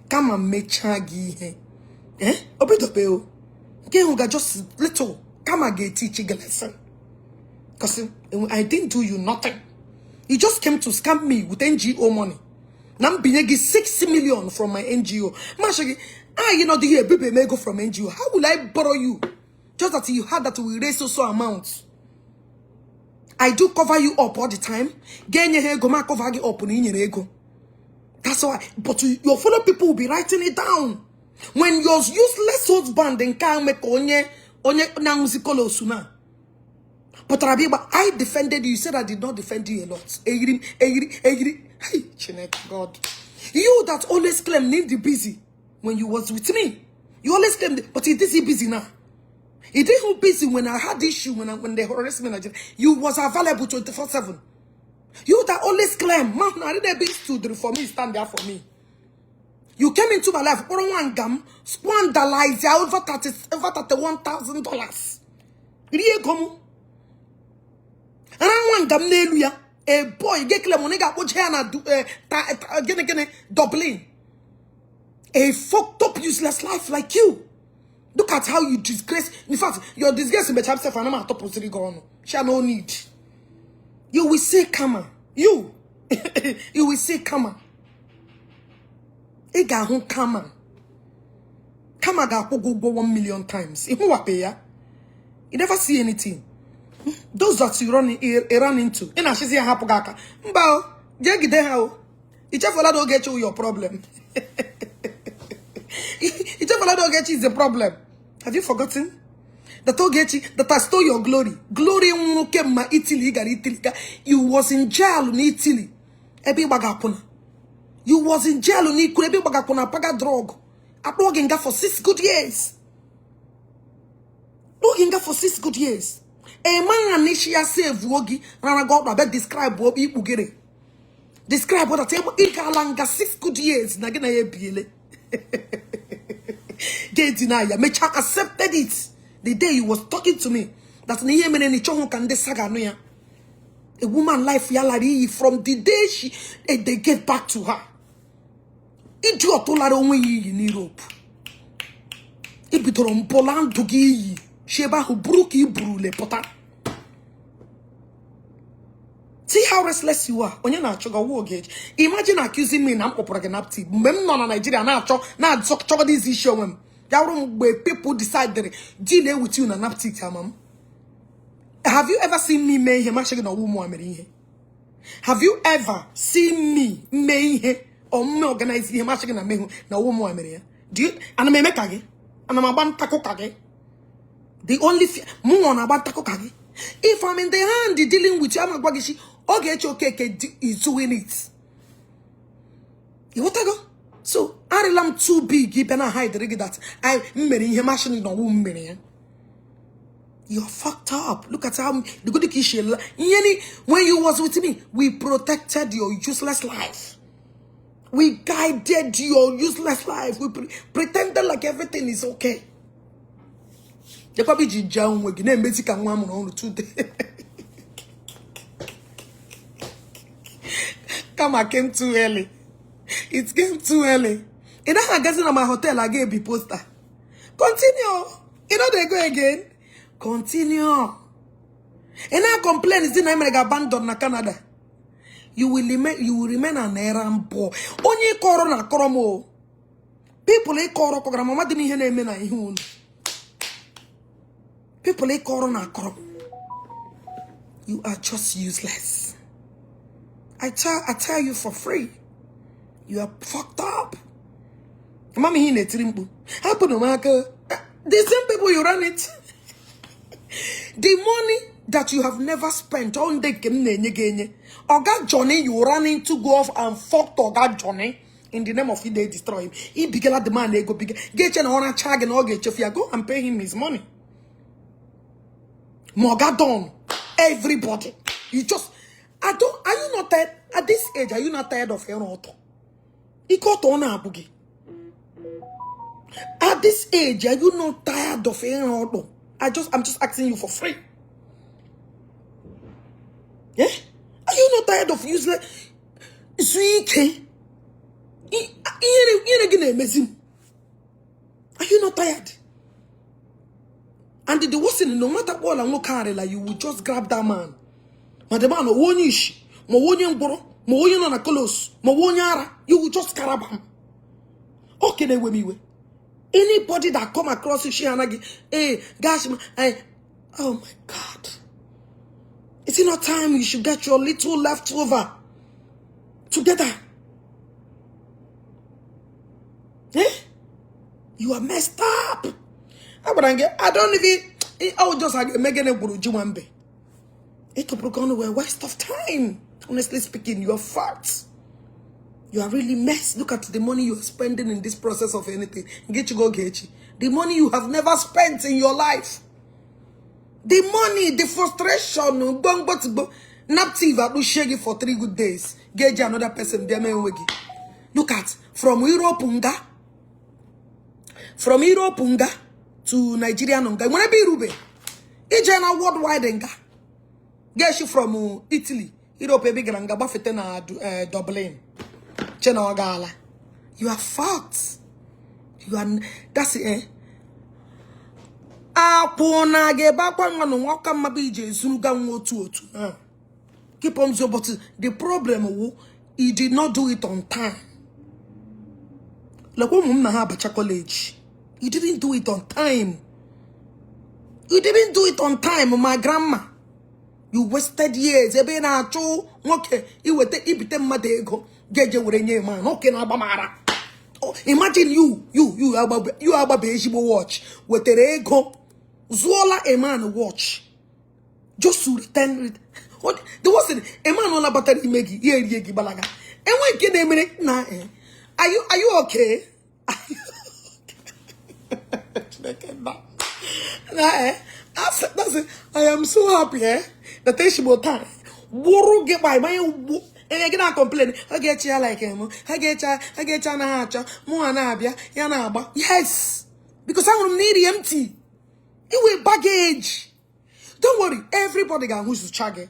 Come and make chagi. Eh? Obito get just little. Come and get teaching a lesson. Because I didn't do you nothing. You just came to scam me with NGO money. Now I'm being 6 million from my NGO. You know, the baby may go from NGO. How will I borrow you? Just that you had that we raise so amounts. I do cover you up all the time. Get your hair, go ma cover you up in your ego. That's why. But your fellow people will be writing it down. When your useless husband then can't make onye na musicolo suna. But Rabiba, I defended you. You said I did not defend you a lot. Hey, God. You that always claim need the busy when you was with me. You always claim, but it is busy now. It isn't busy when I had issue when they harassed me. You was available 24/7. You that always claim, man, I didn't be stood for me, stand there for me. You came into my life, one gum, squandalized over $31,000. Really come. And I want them a boy get money got what again doubling. A fucked up useless life like you. Look at how you disgrace. In fact, you're disgracing the chapter for I'm top of shall no need. You will say come you you will say come. Ega hon come. Come ga go 1 million times. If you pay ya, you never see anything. Those that you run into. In a she's here happen gaka. Mbao, jegide how. It's just don't get you your problem. It's just don't get you is the problem. Have you forgotten? That Ogechi that I stole your glory. Glory came my Italy. You was in jail in Italy. Ebi bagapuna. You was in jail in Italy. Ebi bagapuna paga drug. Apoginga for 6 good years. Oginga for 6 good years. A man anisha save wogi rana God about describe what people get it. Describe what I tell you langa 6 good years. Nagina ye biele. They deny ya. Mecha accepted it the day he was talking to me. That ni yemene ni chongo kande saga no ya. A woman life yalari from the day they get back to her. Idiot olare onwe yi in Europe. Ibitorom Poland dugi. Sheba who bruki brule pota. See how restless you are. When you're not sugar Ogechi. Imagine accusing me now of napti. Mem non Nigeria na talk this issue when where people decide that deal with you na napti tamam. Have you ever seen me may him actually no woman? Have you ever seen me may or me organize him actually na woman? Do you and I make kage? And I'm about to kage. The only more about takokage. If I'm in the hand dealing with Yamagwagishi, Ogechi Okeke is doing it. You want to go? So I'm too big. You better hide the that I marry him. Actually, no woman. You're fucked up. Look at how the good kishel. When you was with me, we protected your useless life. We guided your useless life. We pretended like everything is okay. You probably jijang we gina mbeti ka nwa mu no today. Come, I came too early. It came too early. And I get in my hotel, I gave a poster. Continue. You know they go again. Continue. And I complain is in America abandoned na Canada. You will remain an errand boy. Only corona koromo. People e koro program mama dimi he na eme na ihun. People like corona crop. You are just useless. I tell you for free. You are fucked up. Mommy in a trimbu. Happen no matter. The same people you run it. The money that you have never spent on the game. Oga Johnny, you run into go off and fuck Oga Johnny. In the name of it, they destroy him. He bigger the man, they go bigger. Get you on a charge and all get you. Go and pay him his money. Mogadon, everybody. You just Are you not tired? At this age, are you not tired of your auto? At this age, are you not tired of your auto? I'm just asking you for free. Yeah? Are you not tired of useless? Are you not tired? And the worst thing, no matter what I'm not carry, like you will just grab that man. But the man won't ish, mo won't boro, mo won't on a close, mo won't yara, you will just grab him. Okay, then with me. Anybody that come across you, hey, gosh, oh my God. Is it not time you should get your little leftover together? Eh? You are messed up. I don't even, I would just like making a burujuambe. It will become a waste of time. Honestly speaking, you are fucked. You are really messed. Look at the money you are spending in this process of anything. Get you go, Ogechi. The money you have never spent in your life. The money, the frustration, naptiva will shake it for 3 good days. Get you another person. Look at from Europe to Nigerian unga. When I be Rube, Ijana worldwide unga. Get you from Italy, Europe big unga buffetena Dublin. Chena Gala. You are fucked. You are that's it. Eh? Apona ge bakwa ngano waka mabije zunuga nwotu otu. Keep on so, but the problem he did not do it on time. Like when I have college, he didn't do it on time. You didn't do it on time, my grandma. You wasted years. Ebe na cho okay. You wete ibite madego. Geje urenye man. Okay na bamara. Oh, imagine you aba bejibo watch. Wetere ego. Zola a man watch. Just to return. What there wasn't a man on a battery megi. Yegi balaga. And when get a minute na Are you okay? Are you okay? That's it. I am so happy, that they should time. Boro get by my and I cannot complain. I get you like him. I get you na hacha. Muanabia, Yanaba. Yes. Because I will need empty. It will baggage. Don't worry, everybody can who's to chage.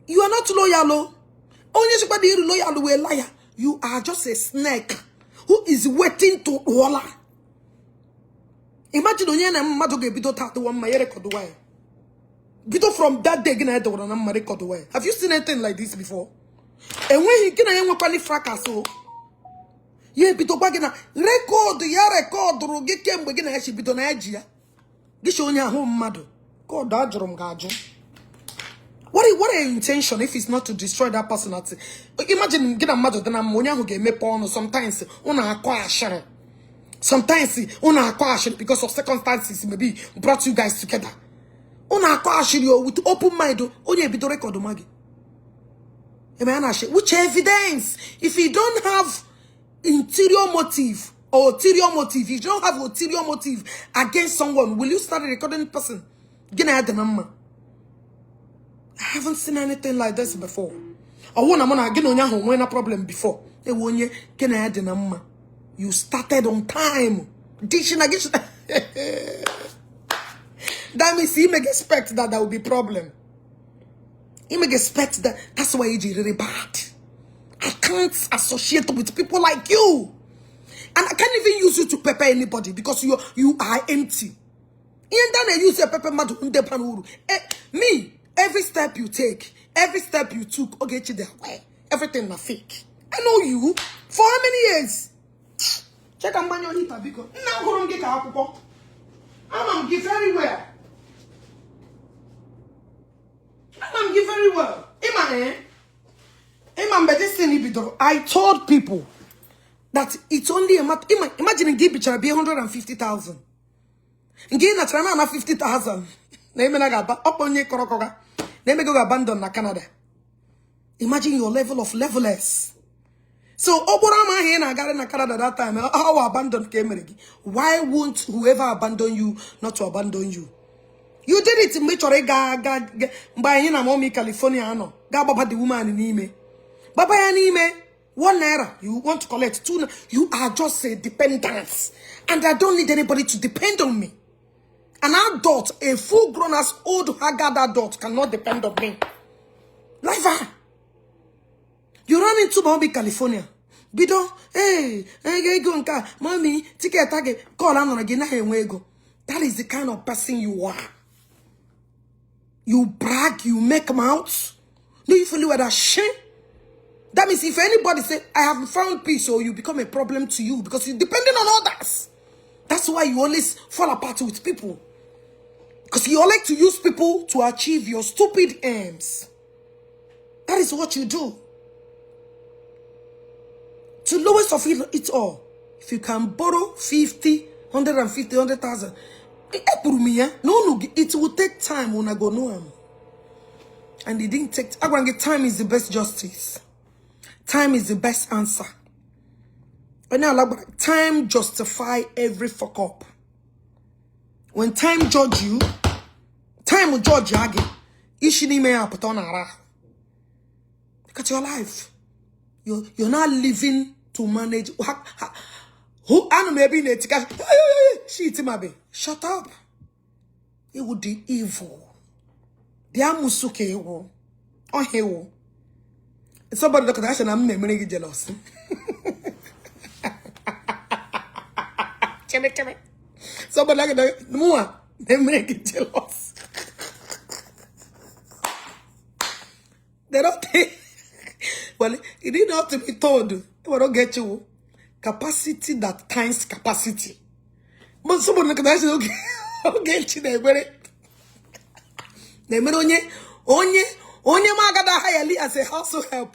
You are not loyal. Only somebody loyal will liar. You are just a snake who is waiting to walla. Imagine onye na mmadu ge bido tattoo one my record way. Bido from that day gina do na my record way. Have you seen anything like this before? And when he gina yenwa pani fracasso, ye bido bagina record ya record ru ge kemgbe gina ya shi bido na ajia. Gisho onye ahụ mmadu. God ajụrụ ga ajụ. What are your intention if it's not to destroy that personality? Imagine get a mother than I'm who get me porn sometimes una acquire. Sometimes una acquire because of circumstances maybe brought you guys together. Una acquire you with open mind only be to record magi. Which evidence? If you don't have interior motive or ulterior motive, if you don't have ulterior motive against someone, will you start recording the person? Gina the number. I haven't seen anything like this before. I want to get on when a problem before. You started on time. That means he may expect that there will be problem. He may expect that. That's why it's really bad. I can't associate with people like you. And I can't even use you to pepper anybody because you are empty. And then I use a pepper mat. Me. Every step you take, every step you took, Ogechi their way. Everything na fake. I know you. For how many years? Check on my hipa because now go on get a I'm give very well. I'm give very well. I told people that it's only a matter. Imagine give each other 150,000. Give na trana 50,000. Name na gaba up on ye korokoga. Name go abandon na Canada. Imagine your level of levelers. So Oborama here na got in Canada that time. How abandon came. Why won't whoever abandon you not to abandon you? You did it in Michore by in Mommy, California. No, Gababa the woman in Ime. Baba Anime, 1 naira. You want to collect 2. You are just a dependent. And I don't need anybody to depend on me. An adult, a full grown as old haggard adult cannot depend on me. Life. You run into Mommy, California. Bido, hey, go and mommy, ticket target, call on again. That is the kind of person you are. You brag, you make mouths. Do you feel you are ashamed? That means if anybody say, I have found peace, or you become a problem to you because you're depending on others. That's why you always fall apart with people. Because you like to use people to achieve your stupid aims. That is what you do. To lowest of it all, if you can borrow 50, 150, 100,000, no, it will take time when I go know him. And it didn't take time is the best justice. Time is the best answer. And now time justify every fuck up. When time judge you, time will judge you again. Ishini me up on ara. Look at your life. You're not living to manage. Who I maybe shut up. It would be evil. The amusuke evil. Oh hell. Somebody look at that and I'm never jealous. Somebody like that more. They make it jealous. They don't think. Well, it didn't have to be told. It will not get you. Capacity that times capacity. But somebody look at that and say, okay, I'll get you there. They made onye magada highly as a household help.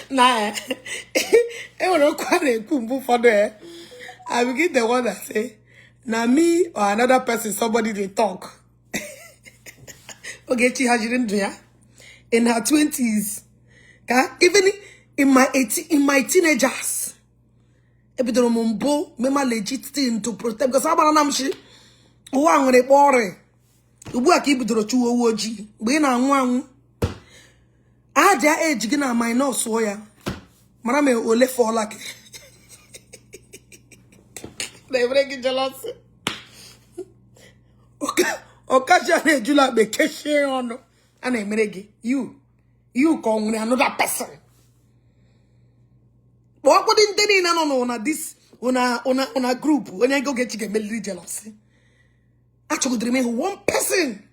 Nah, I will not quite a kumbu for there. I will get the one that say, now me or another person, somebody they talk. Ogechi didn't do ya. In her 20s, even in my teenagers, ebidoro mumbo mema legit thing to protect because abana namshi uwa nwere kpore ugbu a ka ibidoro chuwo oji mgbe na anwu aja age gi na minus o ya mara me ole for like they break jealous okaja na ejula be keshe ono ana emere gi you ko nwere another person. What wouldn't they no this on a group when I go get you get jealousy? Actually, dream one person.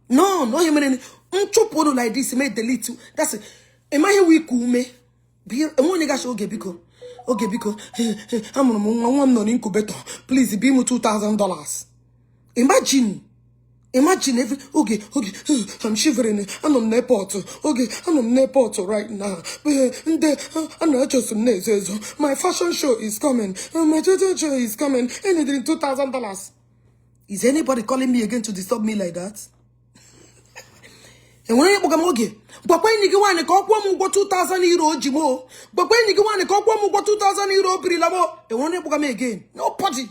No, human unchopolo like this made delete too. That's it. Am I we kume? Be one nigga show because I'm on incubator. Please be me $2,000. Imagine every okay, I'm shivering. I'm on airport. Okay, I'm on airport right now. I'm not just my fashion show is coming. My total show is coming. Anything $2,000. Is anybody calling me again to disturb me like that? And when you go okay, but when you go on a cop one go €2,000 Jimo, but when you go on a cop one go €2,000 Brilamo, and when you go me again, nobody.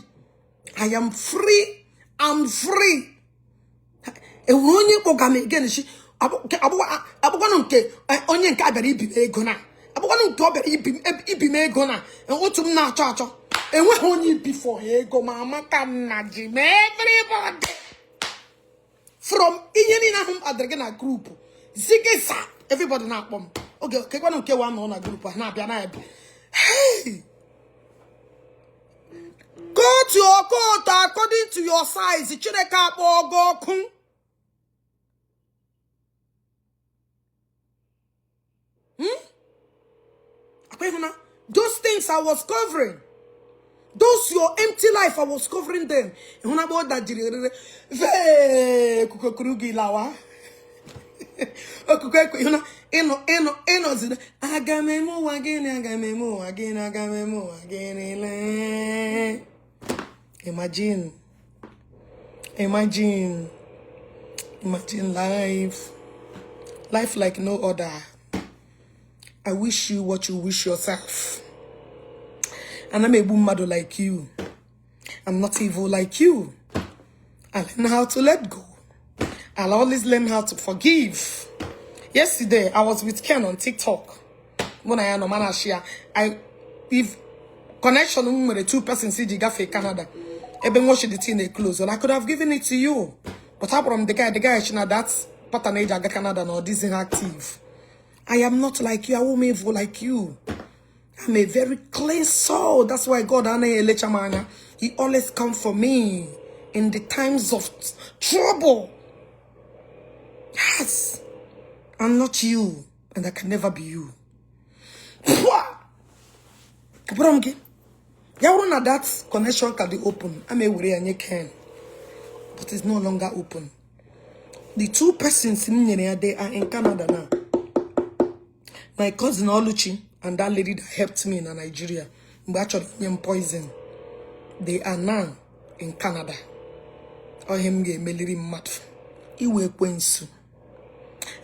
I am free. I'm free. E wonye programme again she abuganu nke onye nke abere ibi ego na abuganu nke obere ibi me ego na otum na acho enwe onye ibi for ego ma amaka na ji everybody from inyeni na hum adrege na group zigesa everybody na akpom okay ke kwanu nke one na group na bia na ebi hey go to your coat according to your size chireka akpo go kun. Those things I was covering. Those your empty life, I was covering them. And when I bought that, kukurugi lawa. Imagine life like no other. I wish you what you wish yourself. And I'm a boom mother like you. I'm not evil like you. I learn how to let go. I'll always learn how to forgive. Yesterday, I was with Ken on TikTok. When I am on share, if connection with the two persons in Canada, even watch the thing they close, well, I could have given it to you. But apart from the guy, that's patronage aga Canada no this is active. I am not like you. I won't be evil like you. I'm a very clean soul. That's why God, He always come for me in the times of trouble. Yes, I'm not you, and I can never be you. That connection can be open. I'm a worry and you can, but it's no longer open. The two persons they are in Canada now. My cousin Oluchi and that lady that helped me in Nigeria, poison. They are now in Canada. Or him get meliri mad. He will quensu.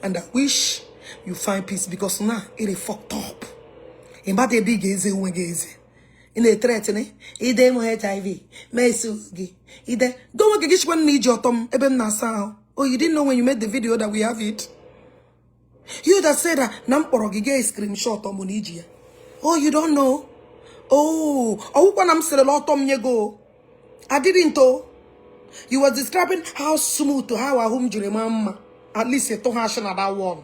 And I wish you find peace because now it is fucked up. In bad a big easy when easy. In a threatening, ide mo HIV, mesugi. Ide don't get one need your tom eben nasa. Oh, you didn't know when you made the video that we have it. You that said that Namporogi screenshot on Monijia. Oh, you don't know? Oh, when I'm still a lot of go. I didn't know. You were describing how smooth to how I home to remember. At least you told her that one.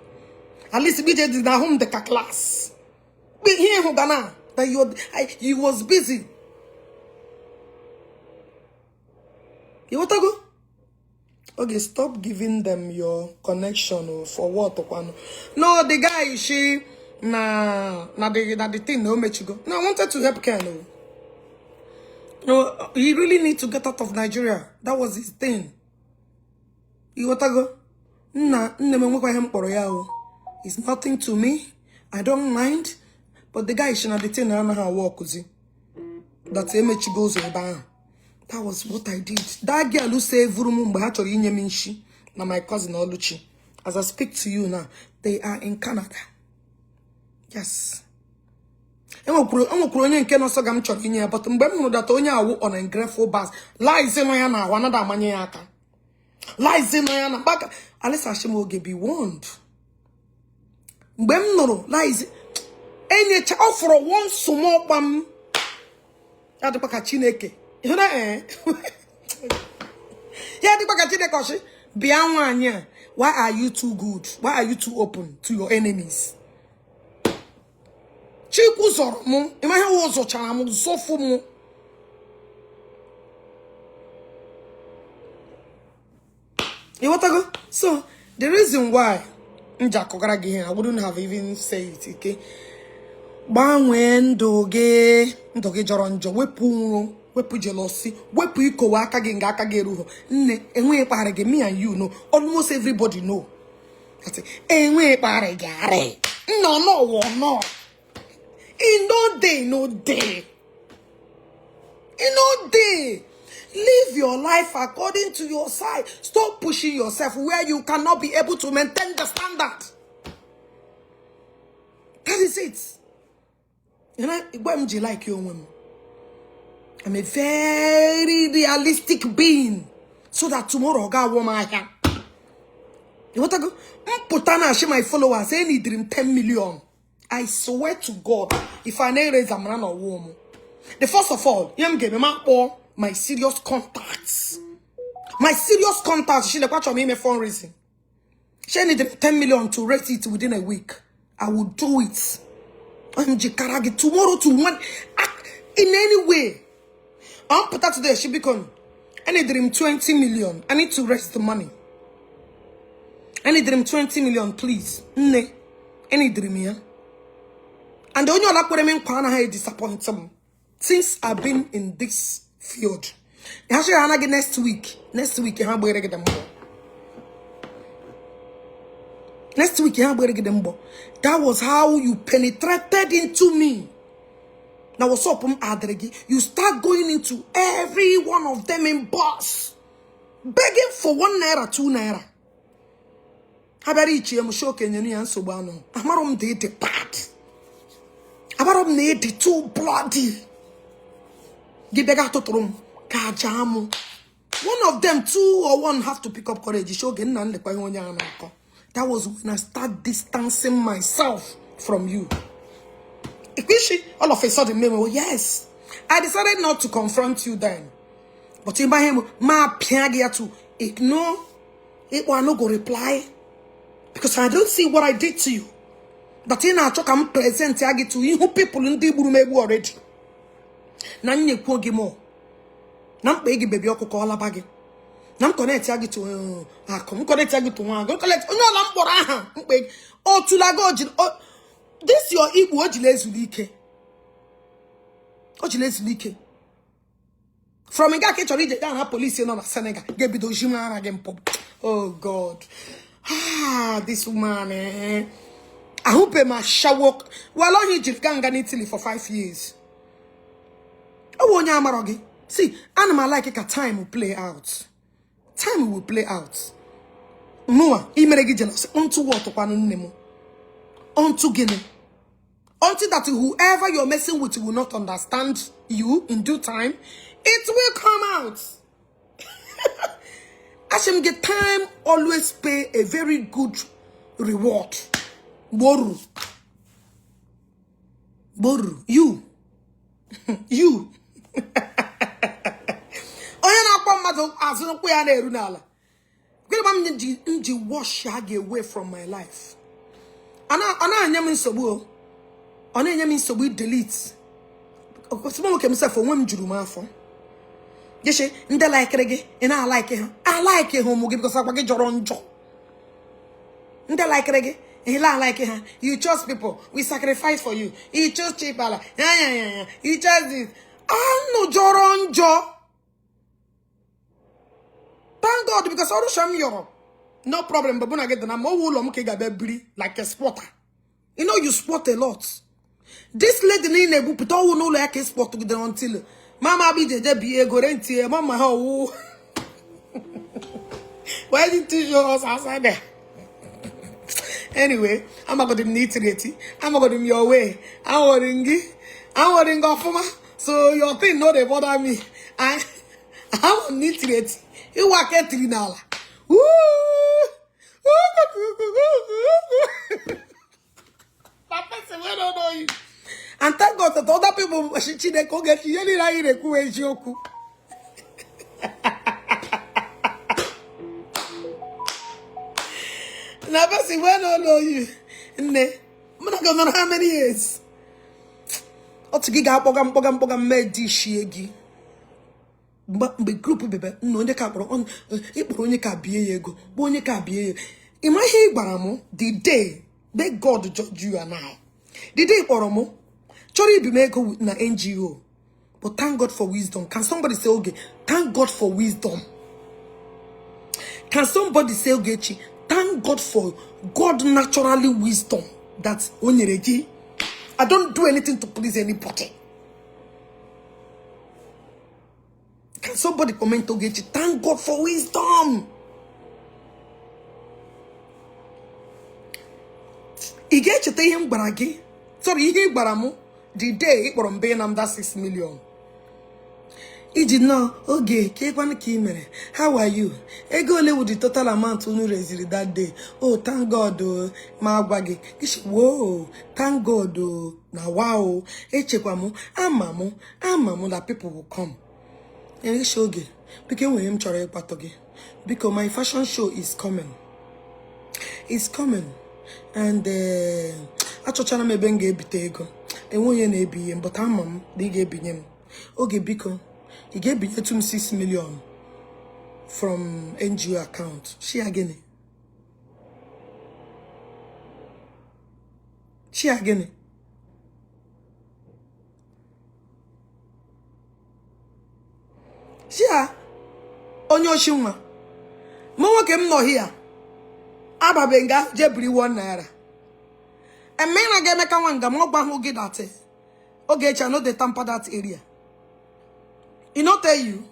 At least we did that home the class. Be here, Hogana. That you was busy. You want to go? Okay, stop giving them your connection for what? No, the guy, the thing, no, make you go. No, I wanted to help Ken. No, he really need to get out of Nigeria. That was his thing. You want to go? It's nothing to me. I don't mind. But the guy should not detain her walk. That's MH goes over. That was what I did. That girl who say now my cousin Oluchi. As I speak to you now, they are in Canada. Yes. I'm but that on a grateful bus. Lies in my one of the maniaca. Lies in my back. Alice Hashimo be warned. Bemno lies. Any offer one small bum. At the Pacachineke. You know, eh? Yeah, the Pacachineke. Beyond 1 year. Why are you too good? Why are you too open to your enemies? Chikuzoromo. Imagine what's your channel. So for mo. You want to go? So, the reason why I wouldn't have even said it, okay? Ndoge joronjo wepu jealousy wepu iko aka gi nga aka gi ruho nne enwe kpare gi me and you know almost everybody know that enwe kpare gi are no in no day live your life according to your side. Stop pushing yourself where you cannot be able to maintain the standard. That is it. You know, like you, I'm a very realistic being, so that tomorrow God will my hand. You want to go? Putana she my followers any dream 10 million. I swear to God, if I never raise a man or woman, the first of all, you give me my serious contacts. She like watch me fundraising. She need 10 million to raise it within a week. I will do it. I'm Jikaragi tomorrow to one act in any way. I'll put that today. She become. I need him 20 million. I need to raise the money. I need him 20 million, please. Ne, I need him here. And the only one I disappoint them since I've been in this field. Actually, next week. Next week, I'm going to get them more. Next week, I'm going to get them more. That was how you penetrated into me. Now, what's up, Adregi? You start going into every one of them in boss, begging for 1 naira, 2 naira. Habarichi, I'm sure Kenyan and Sobano. Amarum de part. Amarum de too bloody. Gibega totorum. Kajamu. One of them, 2 or 1 have to pick up courage. That was when I start distancing myself from you. All of a sudden, yes. I decided not to confront you then. But in my him, ma piagia to ignore it will not go reply. Because I don't see what I did to you. But in our talk, I'm present to you who people in the room already. Nanye kwogimo. Nam pegi baby oko kola bagi. Nam connect yagi to come connect yagi to one. Go collect no lampora. Mpeg. Oh tulago. Oh, this your ibu ojilezulike. Ojilezulike. From Nga Kechori down police in Senegal. Get do jima again pop. Oh God. This woman I hope my shower. Well on you ganga in Italy for 5 years. Oh nyamarogi. See, animal like a time will play out. Time will play out. Noah, imeregi jealous. Unto what nemo. Unto gene. Until that whoever you're messing with will not understand you in due time, it will come out. Hashem get time always pay a very good reward. Boru. Boru. You. You. Wash away from my life. We delete. Yes, and I like it, and I like it. I like it home because I get your own job. And I like it, and I like it. You trust people, we sacrifice for you. You trust Jpac. Yeah. You trust this. I know your own job. Thank God because I don't show me your no problem. But when I get the number, like a spotter. You know you spot a lot. This lady in a book, but all know like a spot to get until. Mama be the be gorenti, Mama how why didn't you show us outside there? Anyway, I'm not gonna need it. I'm not gonna your way. I'm worrying off for so your thing no they bother me. I'm need it. You work at now. Woo! Papa said, I don't know you. And thank God that other people they go get you joku. Never see when I know you. Ne, I'm not gonna know how many years. Otigiga pogam medi shiegi. But be group bebe no onye ka bro on ikporo onye ka bie ego bo onye ka bie. Imagine baramo the day that God judge you and I. The day ikporo Chori be make na NGO. But thank God for wisdom. Can somebody say, okay, thank God for wisdom? Can somebody say, Ogechi, thank God for God naturally wisdom? That's onyereji. I don't do anything to please anybody. Can somebody comment, Ogechi, thank God for wisdom? Igechi te him baragi. Sorry, he baramu. The day it was paying that 6 million. He did not. Okay, how are you? I go with the total amount to raise that day. Oh, thank God, my baggy. Whoa, thank God, now wow. I'm that people will come. And he showed me because when him try because my fashion show is coming. It's coming, and I thought I may bring a bit. And one year be but I'm they gave him. Okay, because he gave me 6 million from NGO account. She again. She again. She on your shuma. Mama came no here. Aba benga jebri 1 naira. And men I get make one gamma who get that. Ogechi, I know they tamper that area. You know tell you.